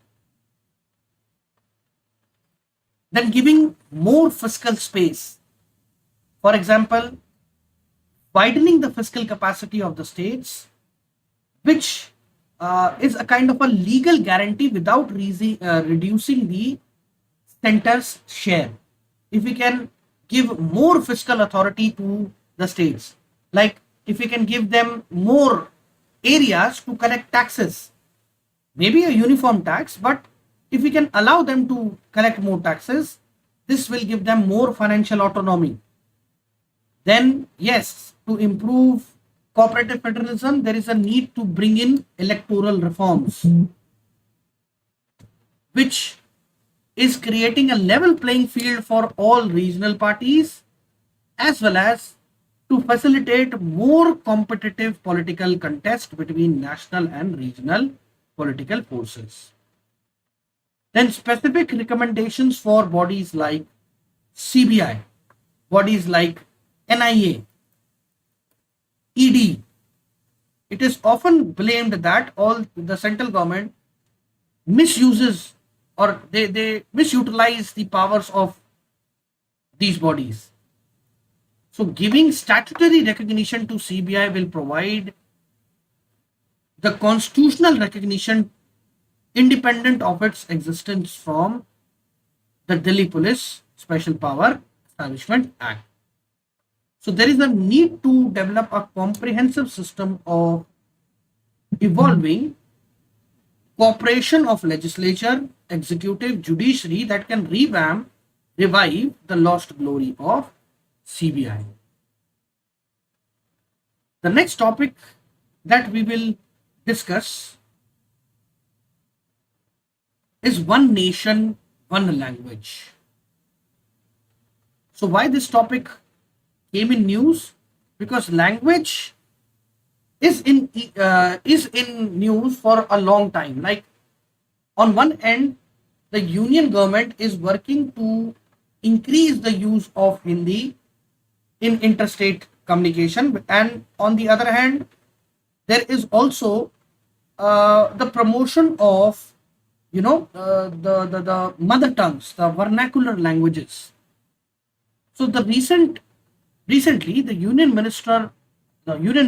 Then giving more fiscal space. For example, widening the fiscal capacity of the states, which is a kind of a legal guarantee without reducing the center's share. If we can give more fiscal authority to the states, like if we can give them more areas to collect taxes, maybe a uniform tax, but if we can allow them to collect more taxes, this will give them more financial autonomy. Then yes, to improve cooperative federalism, there is a need to bring in electoral reforms, which is creating a level playing field for all regional parties, as well as to facilitate more competitive political contest between national and regional political forces. Then specific recommendations for bodies like CBI, bodies like NIA, ED. It is often blamed that all the central government misuses or they misutilize the powers of these bodies. So giving statutory recognition to CBI will provide the constitutional recognition independent of its existence from the Delhi Police Special Power Establishment Act. So there is a need to develop a comprehensive system of evolving cooperation of legislature, executive, judiciary that can revive the lost glory of CBI. The next topic that we will discuss is one nation, one language. So why this topic came in news? Because language is in news for a long time. Like on one end, the union government is working to increase the use of Hindi in interstate communication, and on the other hand, there is also the promotion of the mother tongues, the vernacular languages. So recently the union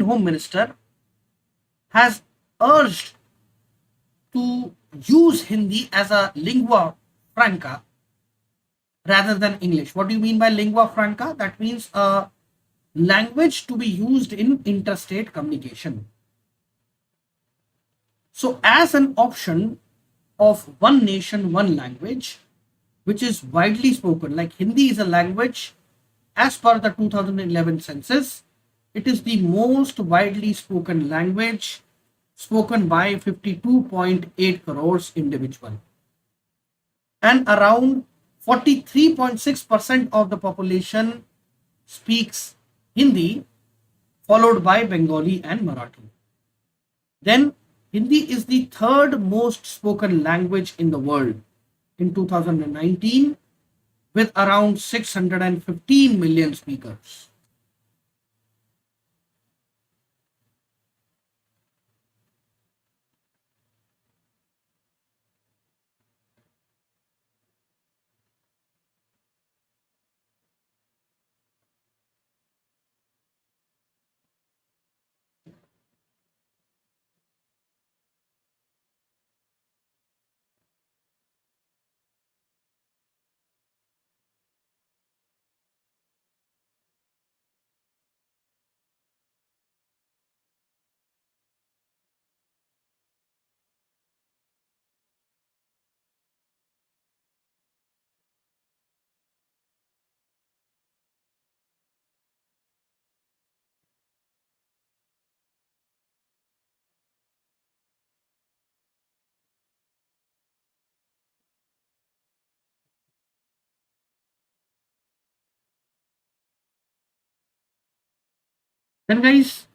home minister has urged to use Hindi as a lingua franca rather than English. What do you mean by lingua franca? That means a language to be used in interstate communication. So as an option of one nation, one language, which is widely spoken, like Hindi is a language as per the 2011 census, it is the most widely spoken language spoken by 52.8 crores individual. And around 43.6% of the population speaks Hindi, followed by Bengali and Marathi. Then Hindi is the third most spoken language in the world in 2019 with around 615 million speakers. Then guys,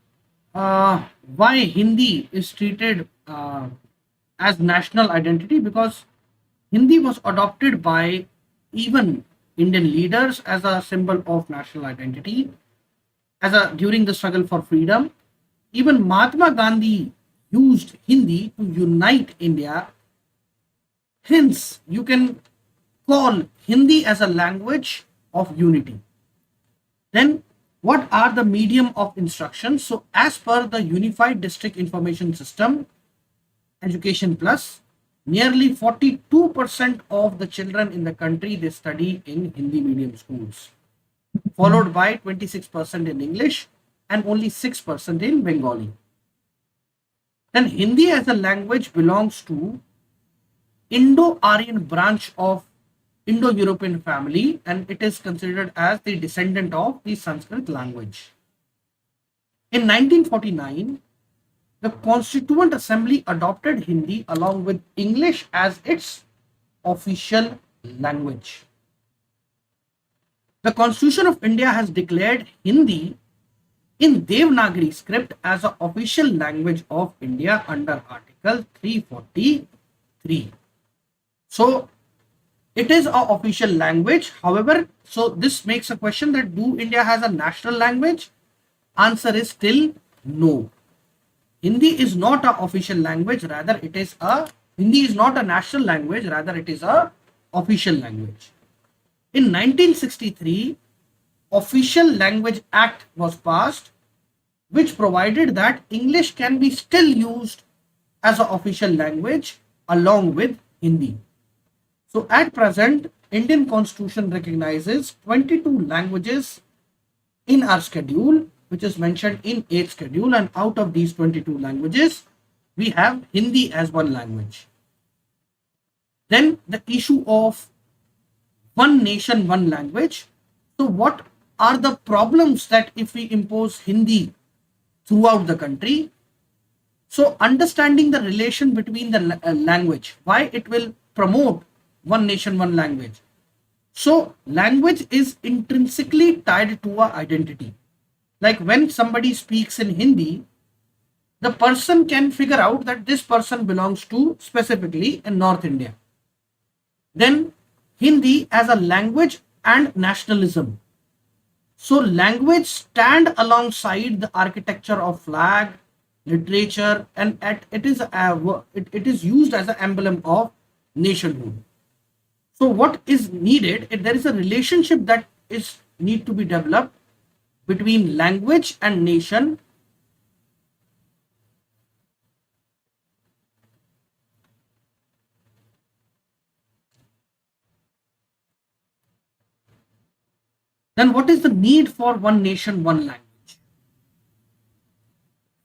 why Hindi is treated as national identity? Because Hindi was adopted by even Indian leaders as a symbol of national identity, during the struggle for freedom. Even Mahatma Gandhi used Hindi to unite India. Hence, you can call Hindi as a language of unity. Then what are the medium of instruction? So as per the Unified District Information System, Education Plus, nearly 42% of the children in the country, they study in Hindi medium schools, followed by 26% in English and only 6% in Bengali. Then Hindi as a language belongs to Indo-Aryan branch of Indo-European family, and it is considered as the descendant of the Sanskrit language. In 1949, the Constituent Assembly adopted Hindi along with English as its official language. The Constitution of India has declared Hindi in Devanagari script as an official language of India under Article 343. So it is an official language. However, so this makes a question that do India has a national language? Answer is still no. Hindi is not an official language, rather it is Hindi is not a national language, rather it is a official language. In 1963, Official Language Act was passed, which provided that English can be still used as an official language along with Hindi. So at present, Indian Constitution recognizes 22 languages in our schedule, which is mentioned in 8th schedule, and out of these 22 languages, we have Hindi as one language. Then the issue of one nation, one language. So what are the problems that if we impose Hindi throughout the country? So understanding the relation between the language, why it will promote one nation, one language. So language is intrinsically tied to our identity. Like when somebody speaks in Hindi, the person can figure out that this person belongs to specifically in North India. Then Hindi as a language and nationalism. So language stand alongside the architecture of flag, literature, and it is used as an emblem of nationhood. So what is needed? There is a relationship that is need to be developed between language and nation. Then what is the need for one nation, one language?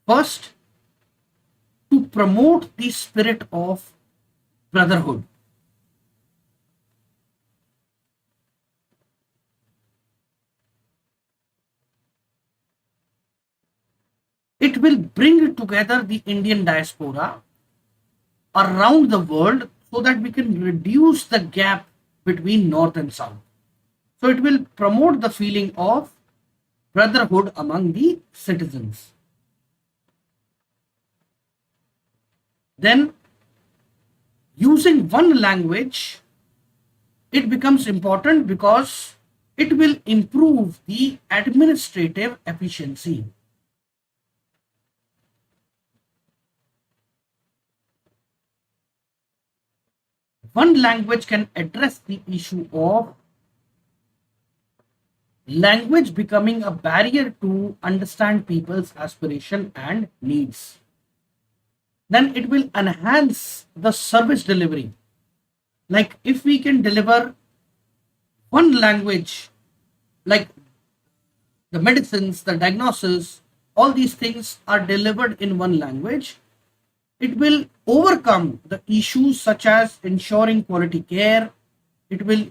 First, to promote the spirit of brotherhood. It will bring together the Indian diaspora around the world so that we can reduce the gap between North and South. So it will promote the feeling of brotherhood among the citizens. Then using one language, it becomes important because it will improve the administrative efficiency. One language can address the issue of language becoming a barrier to understand people's aspiration and needs. Then it will enhance the service delivery. Like if we can deliver one language, like the medicines, the diagnosis, all these things are delivered in one language, it will overcome the issues such as ensuring quality care, it will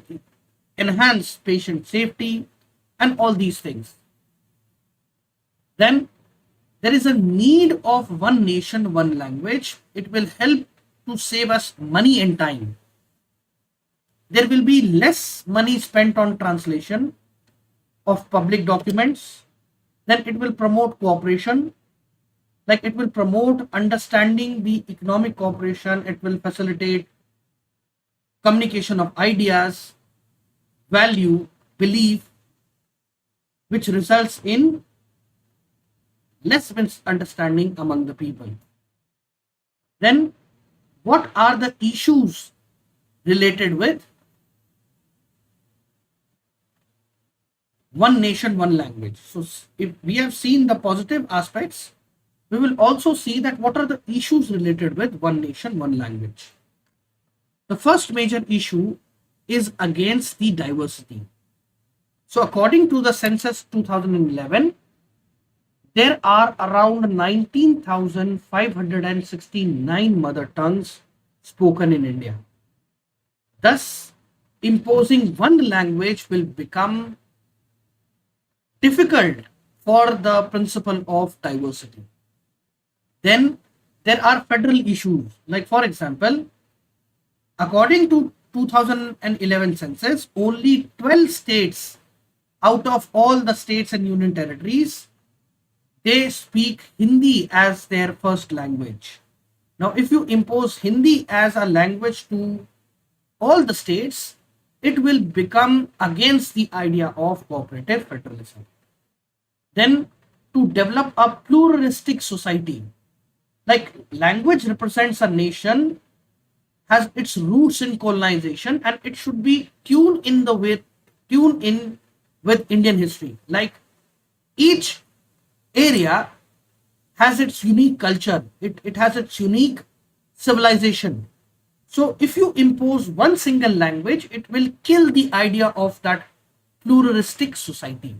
enhance patient safety, and all these things. Then there is a need of one nation, one language. It will help to save us money and time. There will be less money spent on translation of public documents. Then it will promote cooperation. Like it will promote understanding the economic cooperation. It will facilitate communication of ideas, value, belief, which results in less misunderstanding among the people. Then what are the issues related with one nation, one language? So if we have seen the positive aspects, we will also see that what are the issues related with one nation, one language. The first major issue is against the diversity. So according to the census 2011, there are around 19,569 mother tongues spoken in India. Thus, imposing one language will become difficult for the principle of diversity. Then there are federal issues, like for example, according to 2011 census, only 12 states out of all the states and union territories, they speak Hindi as their first language. Now, if you impose Hindi as a language to all the states, it will become against the idea of cooperative federalism. Then to develop a pluralistic society, like language represents a nation, has its roots in colonization, and it should be tuned in with Indian history. Like each area has its unique culture, it has its unique civilization. So if you impose one single language, it will kill the idea of that pluralistic society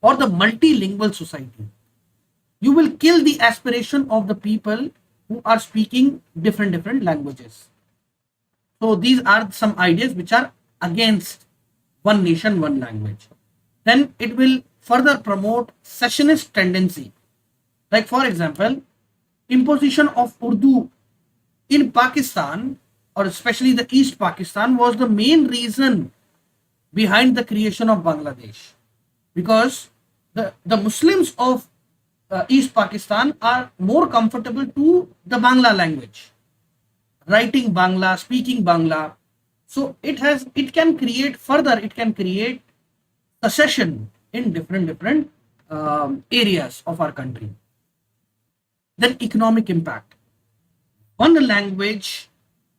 or the multilingual society. You will kill the aspiration of the people who are speaking different languages. So these are some ideas which are against one nation, one language. Then it will further promote secessionist tendency. Like for example, imposition of Urdu in Pakistan, or especially the East Pakistan, was the main reason behind the creation of Bangladesh, because the Muslims of East Pakistan are more comfortable to the Bangla language, writing Bangla, speaking Bangla. So it can create secession in different areas of our country. Then economic impact. One language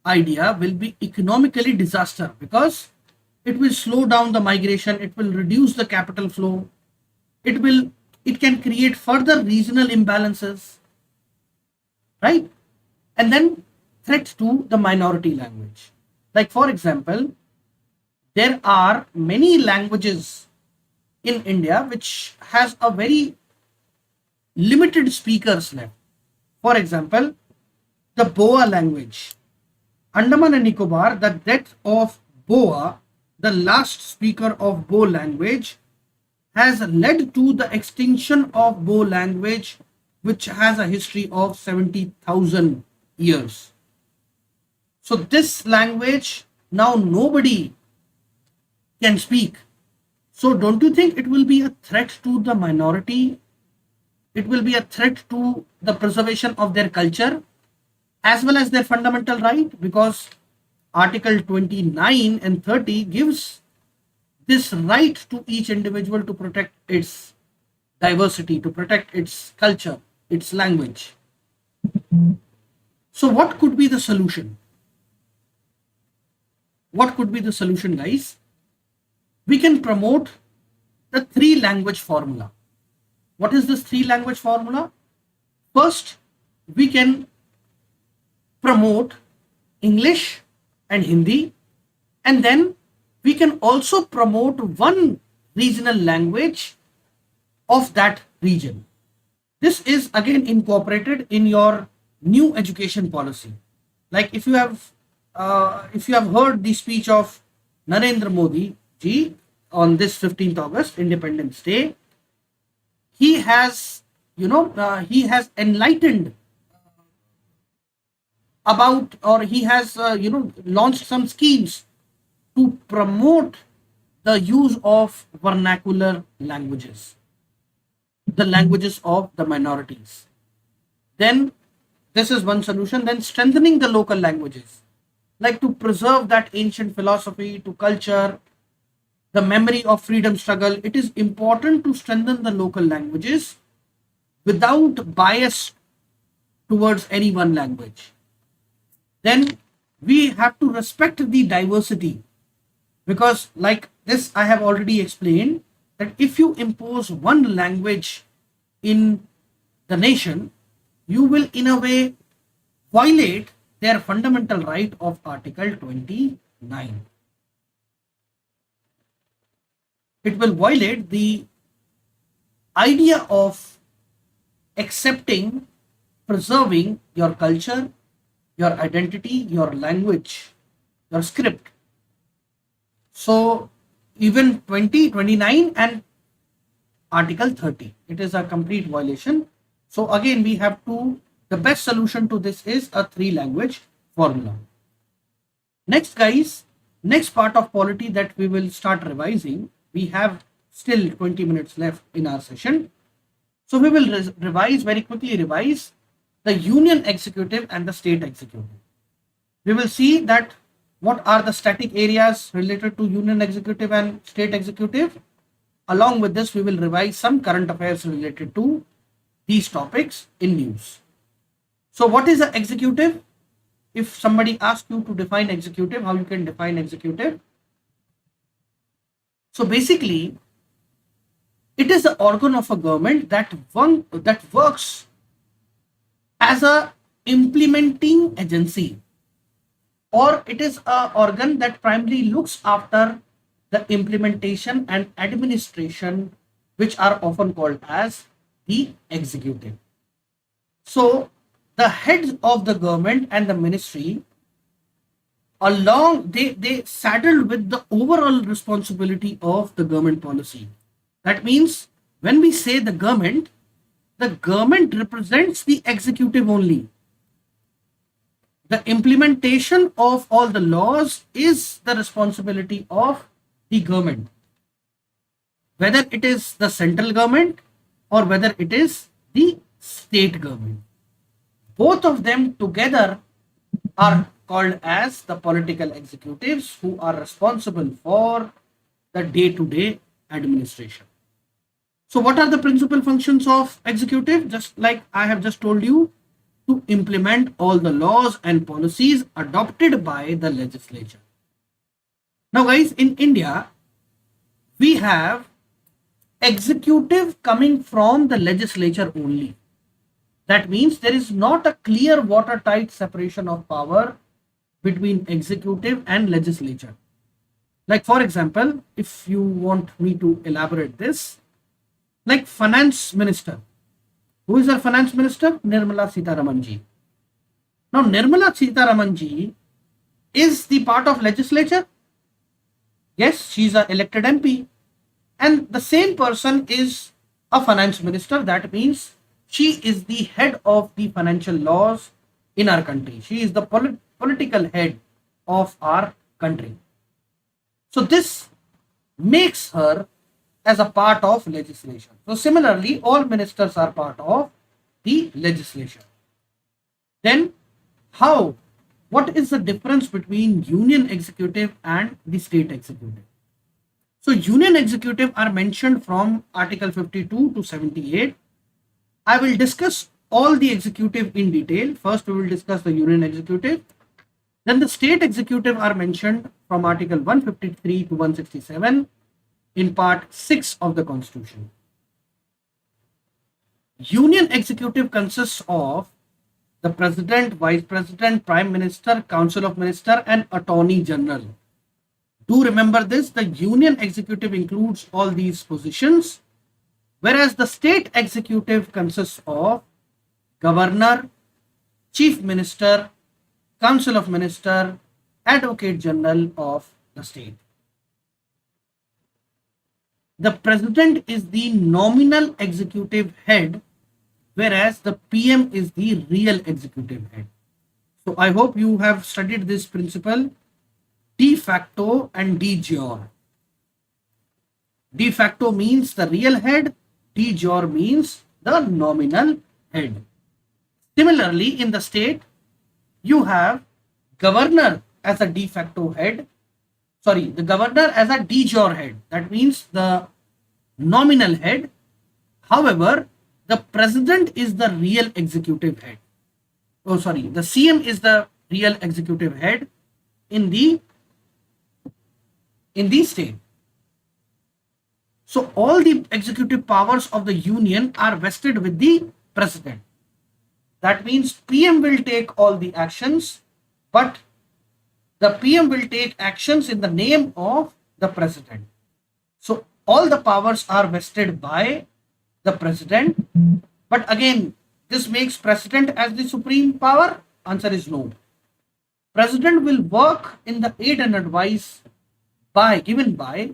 idea will be economically disaster because it will slow down the migration, it will reduce the capital flow, it can create further regional imbalances, right? And then threat to the minority language. Like for example, there are many languages in India which has a very limited speakers left. For example, the Boa language. Andaman and Nicobar, the death of Boa, the last speaker of Bo language, has led to the extinction of Bo language, which has a history of 70,000 years. So this language now nobody can speak. So don't you think it will be a threat to the minority? It will be a threat to the preservation of their culture as well as their fundamental right, because Article 29 and 30 gives this right to each individual to protect its diversity, to protect its culture, its language. So what could be the solution? What could be the solution, guys? We can promote the 3-language formula. What is this 3-language formula? First, we can promote English and Hindi, and then we can also promote one regional language of that region. This is again incorporated in your new education policy. Like if you have heard the speech of Narendra Modi ji on this 15th August, Independence Day, he has enlightened about, or he has launched some schemes to promote the use of vernacular languages, the languages of the minorities. Then this is one solution. Then strengthening the local languages, like to preserve that ancient philosophy, to culture, the memory of freedom struggle. It is important to strengthen the local languages without bias towards any one language. Then we have to respect the diversity, because like this I have already explained that if you impose one language in the nation, you will in a way violate their fundamental right of Article 29. It will violate the idea of accepting, preserving your culture, your identity, your language, your script. So even 20, 29 and Article 30, it is a complete violation. So again, we have to, the best solution to this is a 3-language formula. Next guys, next part of polity that we will start revising, we have still 20 minutes left in our session. So we will very quickly revise the union executive and the state executive. We will see that what are the static areas related to union executive and state executive. Along with this, we will revise some current affairs related to these topics in news. So what is the executive? If somebody asks you to define executive, how you can define executive? So basically, it is the organ of a government that works as a implementing agency or it is a organ that primarily looks after the implementation and administration, which are often called as the executive. So the heads of the government and the ministry along they saddled with the overall responsibility of the government policy. That means when we say the government represents the executive only. The implementation of all the laws is the responsibility of the government, whether it is the central government or whether it is the state government. Both of them together are called as the political executives, who are responsible for the day-to-day administration. So what are the principal functions of executive? Just like I have just told you, to implement all the laws and policies adopted by the legislature. Now guys, in India, we have executive coming from the legislature only. That means there is not a clear watertight separation of power between executive and legislature. Like for example, if you want me to elaborate this, like finance minister. Who is our finance minister? Nirmala Sitharaman ji. Now Nirmala Sitharaman ji is the part of legislature. Yes, she is an elected MP. And the same person is a finance minister. That means she is the head of the financial laws in our country. She is the political head of our country. So this makes her as a part of legislation. So similarly, all ministers are part of the legislation. Then what is the difference between union executive and the state executive? So union executive are mentioned from Article 52 to 78. I will discuss all the executive in detail. First, we will discuss the union executive. Then the state executive are mentioned from Article 153 to 167 in Part 6 of the Constitution. Union executive consists of the President, Vice President, Prime Minister, Council of Ministers, and Attorney General. Do remember this, the union executive includes all these positions, whereas the state executive consists of Governor, Chief Minister, Council of Ministers, Advocate General of the state. The President is the nominal executive head, whereas the PM is the real executive head. So I hope you have studied this principle, de facto and de jure. De facto means the real head, de jure means the nominal head. Similarly, in the state, you have governor as a de facto head. Sorry, the governor as a de jure head. That means the nominal head. However, the president is the real executive head. Oh, sorry, the CM is the real executive head in the state. So all the executive powers of the union are vested with the president. That means PM will take all the actions, but the PM will take actions in the name of the president. So all the powers are vested by the president. But again, this makes president as the supreme power? Answer is no. President will work in the aid and advice given by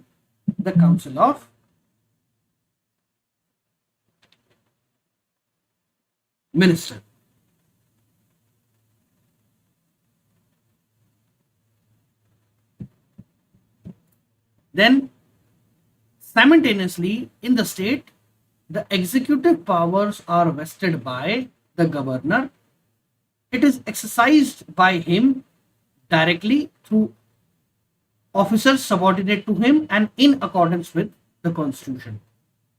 the Council of Ministers. Then simultaneously in the state, the executive powers are vested by the governor. It is exercised by him directly through officers subordinate to him and in accordance with the constitution.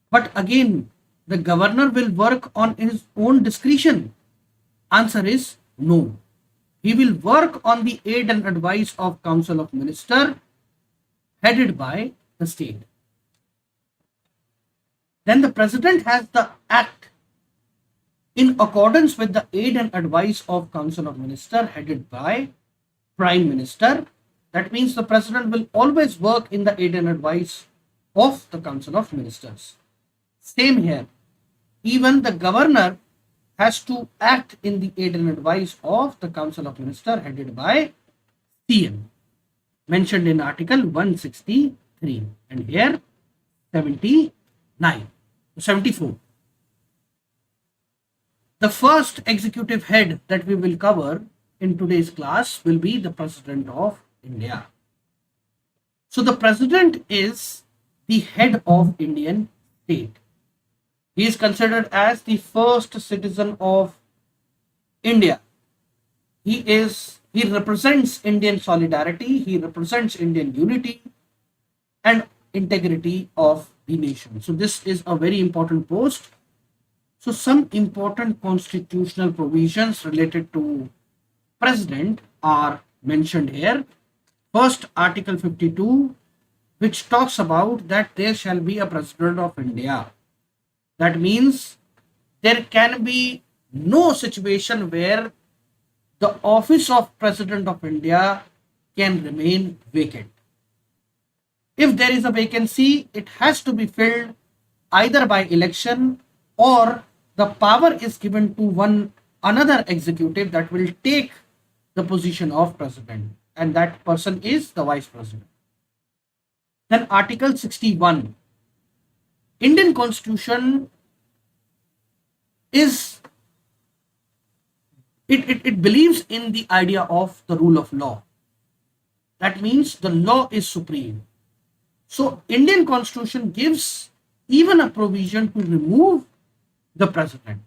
But again, the governor will work on his own discretion. Answer is no. He will work on the aid and advice of Council of Ministers headed by the state. Then the president has the act in accordance with the aid and advice of Council of Ministers headed by prime minister. That means the president will always work in the aid and advice of the council of ministers. Same here. Even the governor has to act in the aid and advice of the council of ministers headed by CM, mentioned in article 163 and here 79, 74. The first executive head that we will cover in today's class will be the President of India. So the President is the head of Indian state. He is considered as the first citizen of India. He represents Indian solidarity, he represents Indian unity and integrity of the nation. So this is a very important post. So some important constitutional provisions related to president are mentioned here. First, Article 52, which talks about that there shall be a president of India. That means there can be no situation where the office of president of India can remain vacant. If there is a vacancy, it has to be filled either by election or the power is given to one another executive that will take the position of president, and that person is the vice president. Then Article 61. Indian Constitution is it believes in the idea of the rule of law. That means the law is supreme. So Indian Constitution gives even a provision to remove the president.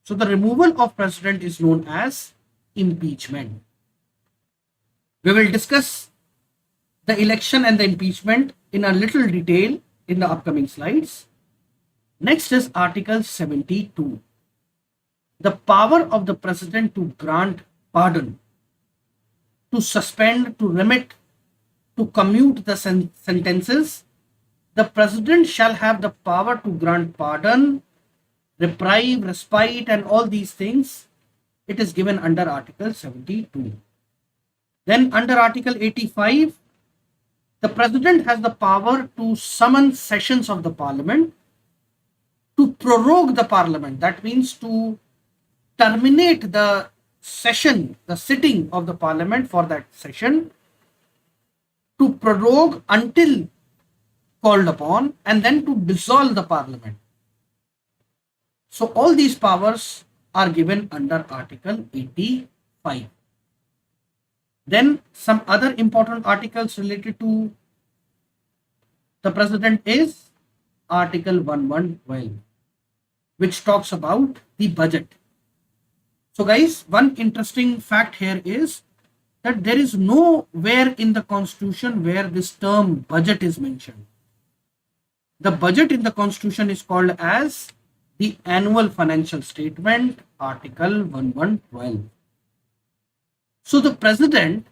So the removal of president is known as impeachment. We will discuss the election and the impeachment in a little detail in the upcoming slides. Next is Article 72. The power of the president to grant pardon, to suspend, to remit, to commute the sentences. The president shall have the power to grant pardon, reprieve, respite, and all these things. It is given under Article 72. Then under Article 85, the president has the power to summon sessions of the parliament, to prorogue the parliament. That means to terminate the session, the sitting of the parliament for that session, to prorogue until called upon, and then to dissolve the parliament. So all these powers are given under Article 85. Then some other important articles related to the president is Article 1112, which talks about the budget. So guys, one interesting fact here is that there is nowhere in the constitution where this term budget is mentioned. The budget in the constitution is called as the annual financial statement, Article 1112. So the president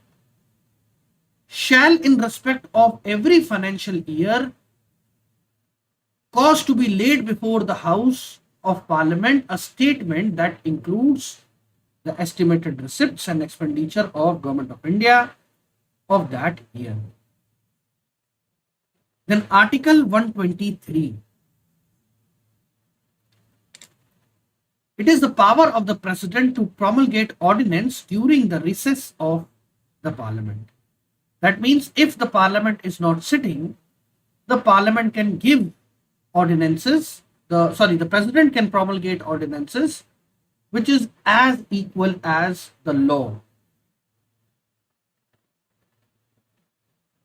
shall, in respect of every financial year, cause to be laid before the House of Parliament a statement that includes the estimated receipts and expenditure of Government of India of that year. Then Article 123. It is the power of the president to promulgate ordinance during the recess of the parliament. That means if the parliament is not sitting, the parliament can give ordinances, the president can promulgate ordinances which is as equal as the law.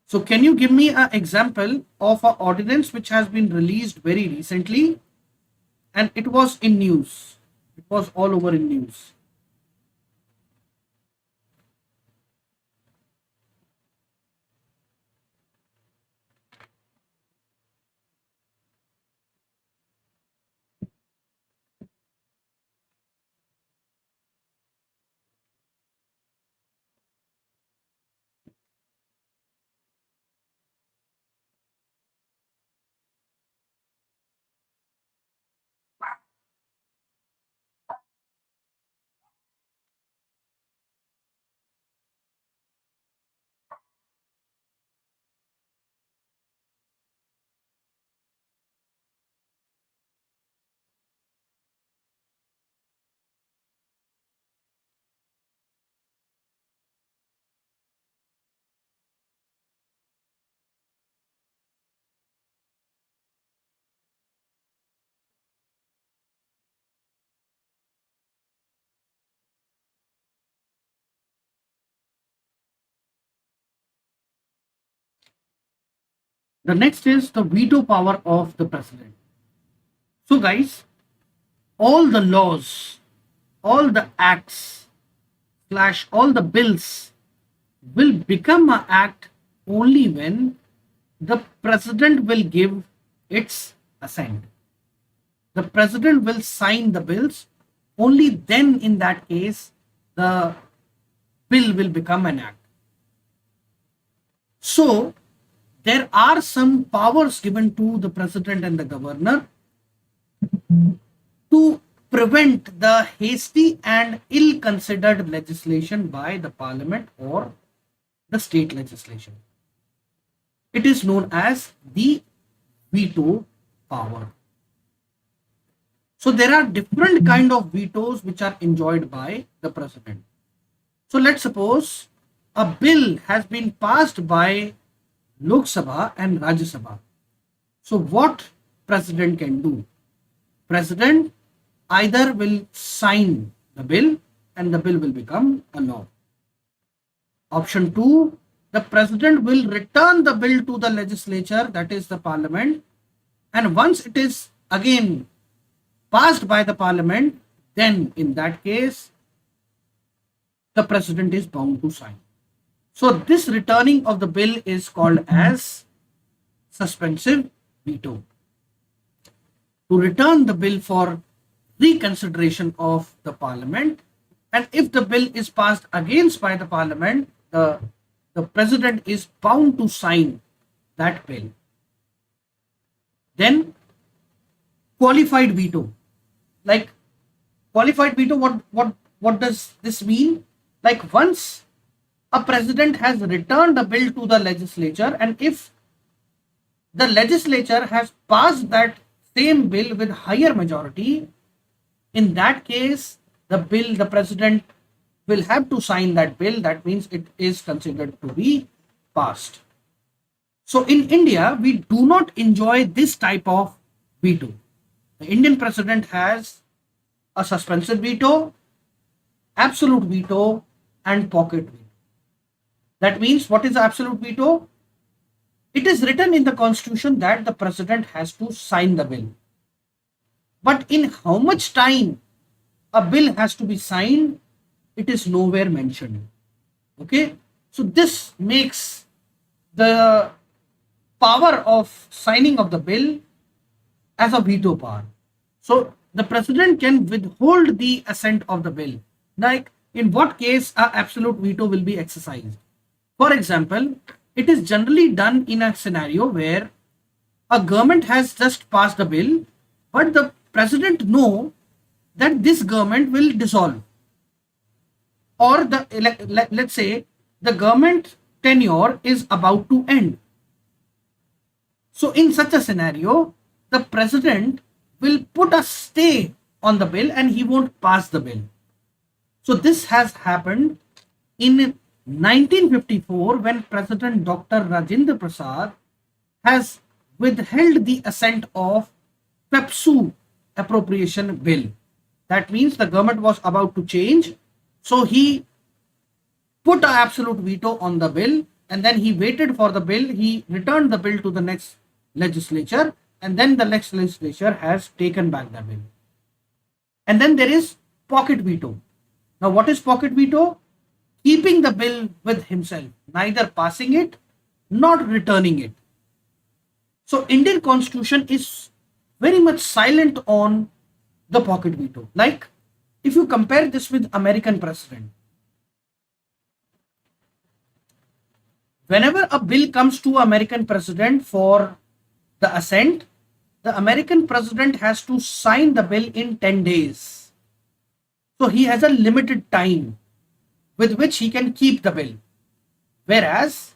So can you give me an example of an ordinance which has been released very recently and it was in news? It was all over in news. The next is the veto power of the president. So guys, all the laws, all the acts, slash all the bills will become an act only when the president will give its assent. The president will sign the bills. Only then, in that case, the bill will become an act. So, there are some powers given to the president and the governor to prevent the hasty and ill-considered legislation by the parliament or the state legislation. It is known as the veto power. So there are different kind of vetoes which are enjoyed by the president. So let's suppose a bill has been passed by Lok Sabha and Rajya Sabha. So what president can do? President either will sign the bill and the bill will become a law. Option 2, the president will return the bill to the legislature, that is the parliament, and once it is again passed by the parliament, then in that case the president is bound to sign. So this returning of the bill is called as suspensive veto. To return the bill for reconsideration of the parliament, and if the bill is passed against by the parliament, the president is bound to sign that bill. Then qualified veto. Like qualified veto, what does this mean? Like once a president has returned a bill to the legislature, and if the legislature has passed that same bill with higher majority, in that case the president will have to sign that bill. That means it is considered to be passed. So in India, we do not enjoy this type of veto. The Indian president has a suspensive veto, absolute veto, and pocket veto. That means, what is absolute veto? It is written in the constitution that the president has to sign the bill. But in how much time a bill has to be signed, it is nowhere mentioned. Okay, so this makes the power of signing of the bill as a veto power. So the president can withhold the assent of the bill. Like in what case a absolute veto will be exercised? For example, it is generally done in a scenario where a government has just passed a bill, but the president know that this government will dissolve, or let's say the government tenure is about to end. So in such a scenario, the president will put a stay on the bill and he won't pass the bill. So this has happened in 1954 when President Dr. Rajendra Prasad has withheld the assent of PEPSU appropriation bill. That means the government was about to change, so he put an absolute veto on the bill, and then he waited for the bill. He returned the bill to the next legislature, and then the next legislature has taken back the bill. And then there is pocket veto. Now what is pocket veto? Keeping the bill with himself, neither passing it nor returning it. So Indian constitution is very much silent on the pocket veto. Like if you compare this with American president, whenever a bill comes to American president for the assent, the American president has to sign the bill in 10 days. So he has a limited time with which he can keep the bill. Whereas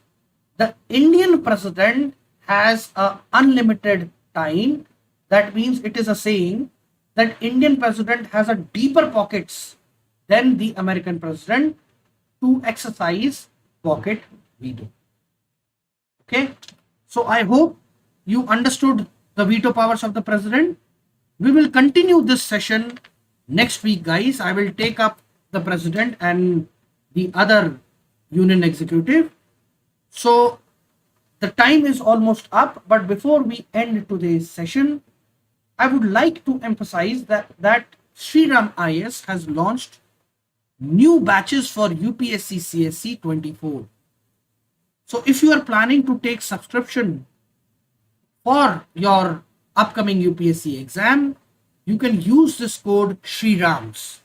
the Indian president has a unlimited time. That means it is a saying that Indian president has a deeper pockets than the American president to exercise pocket veto. Okay, so I hope you understood the veto powers of the president. We will continue this session next week, guys. I will take up the president and the other union executive. So The time is almost up, but before we end today's session, I would like to emphasize that Sriram IAS has launched new batches for UPSC CSC 24. So if you are planning to take subscription for your upcoming UPSC exam, you can use this code SHRIRAMS.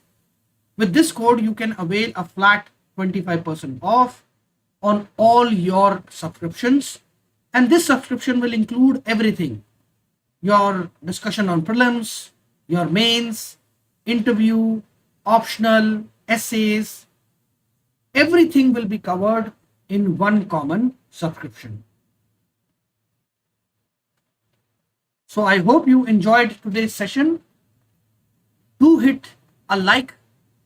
With this code, you can avail a flat 25% off on all your subscriptions. And this subscription will include everything: your discussion on prelims, your mains, interview, optional, essays. Everything will be covered in one common subscription. So I hope you enjoyed today's session. Do hit a like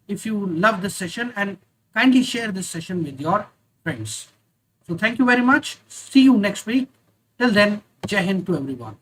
if you love this session, and kindly share this session with your friends. So thank you very much. See you next week. Till then, Jai Hind to everyone.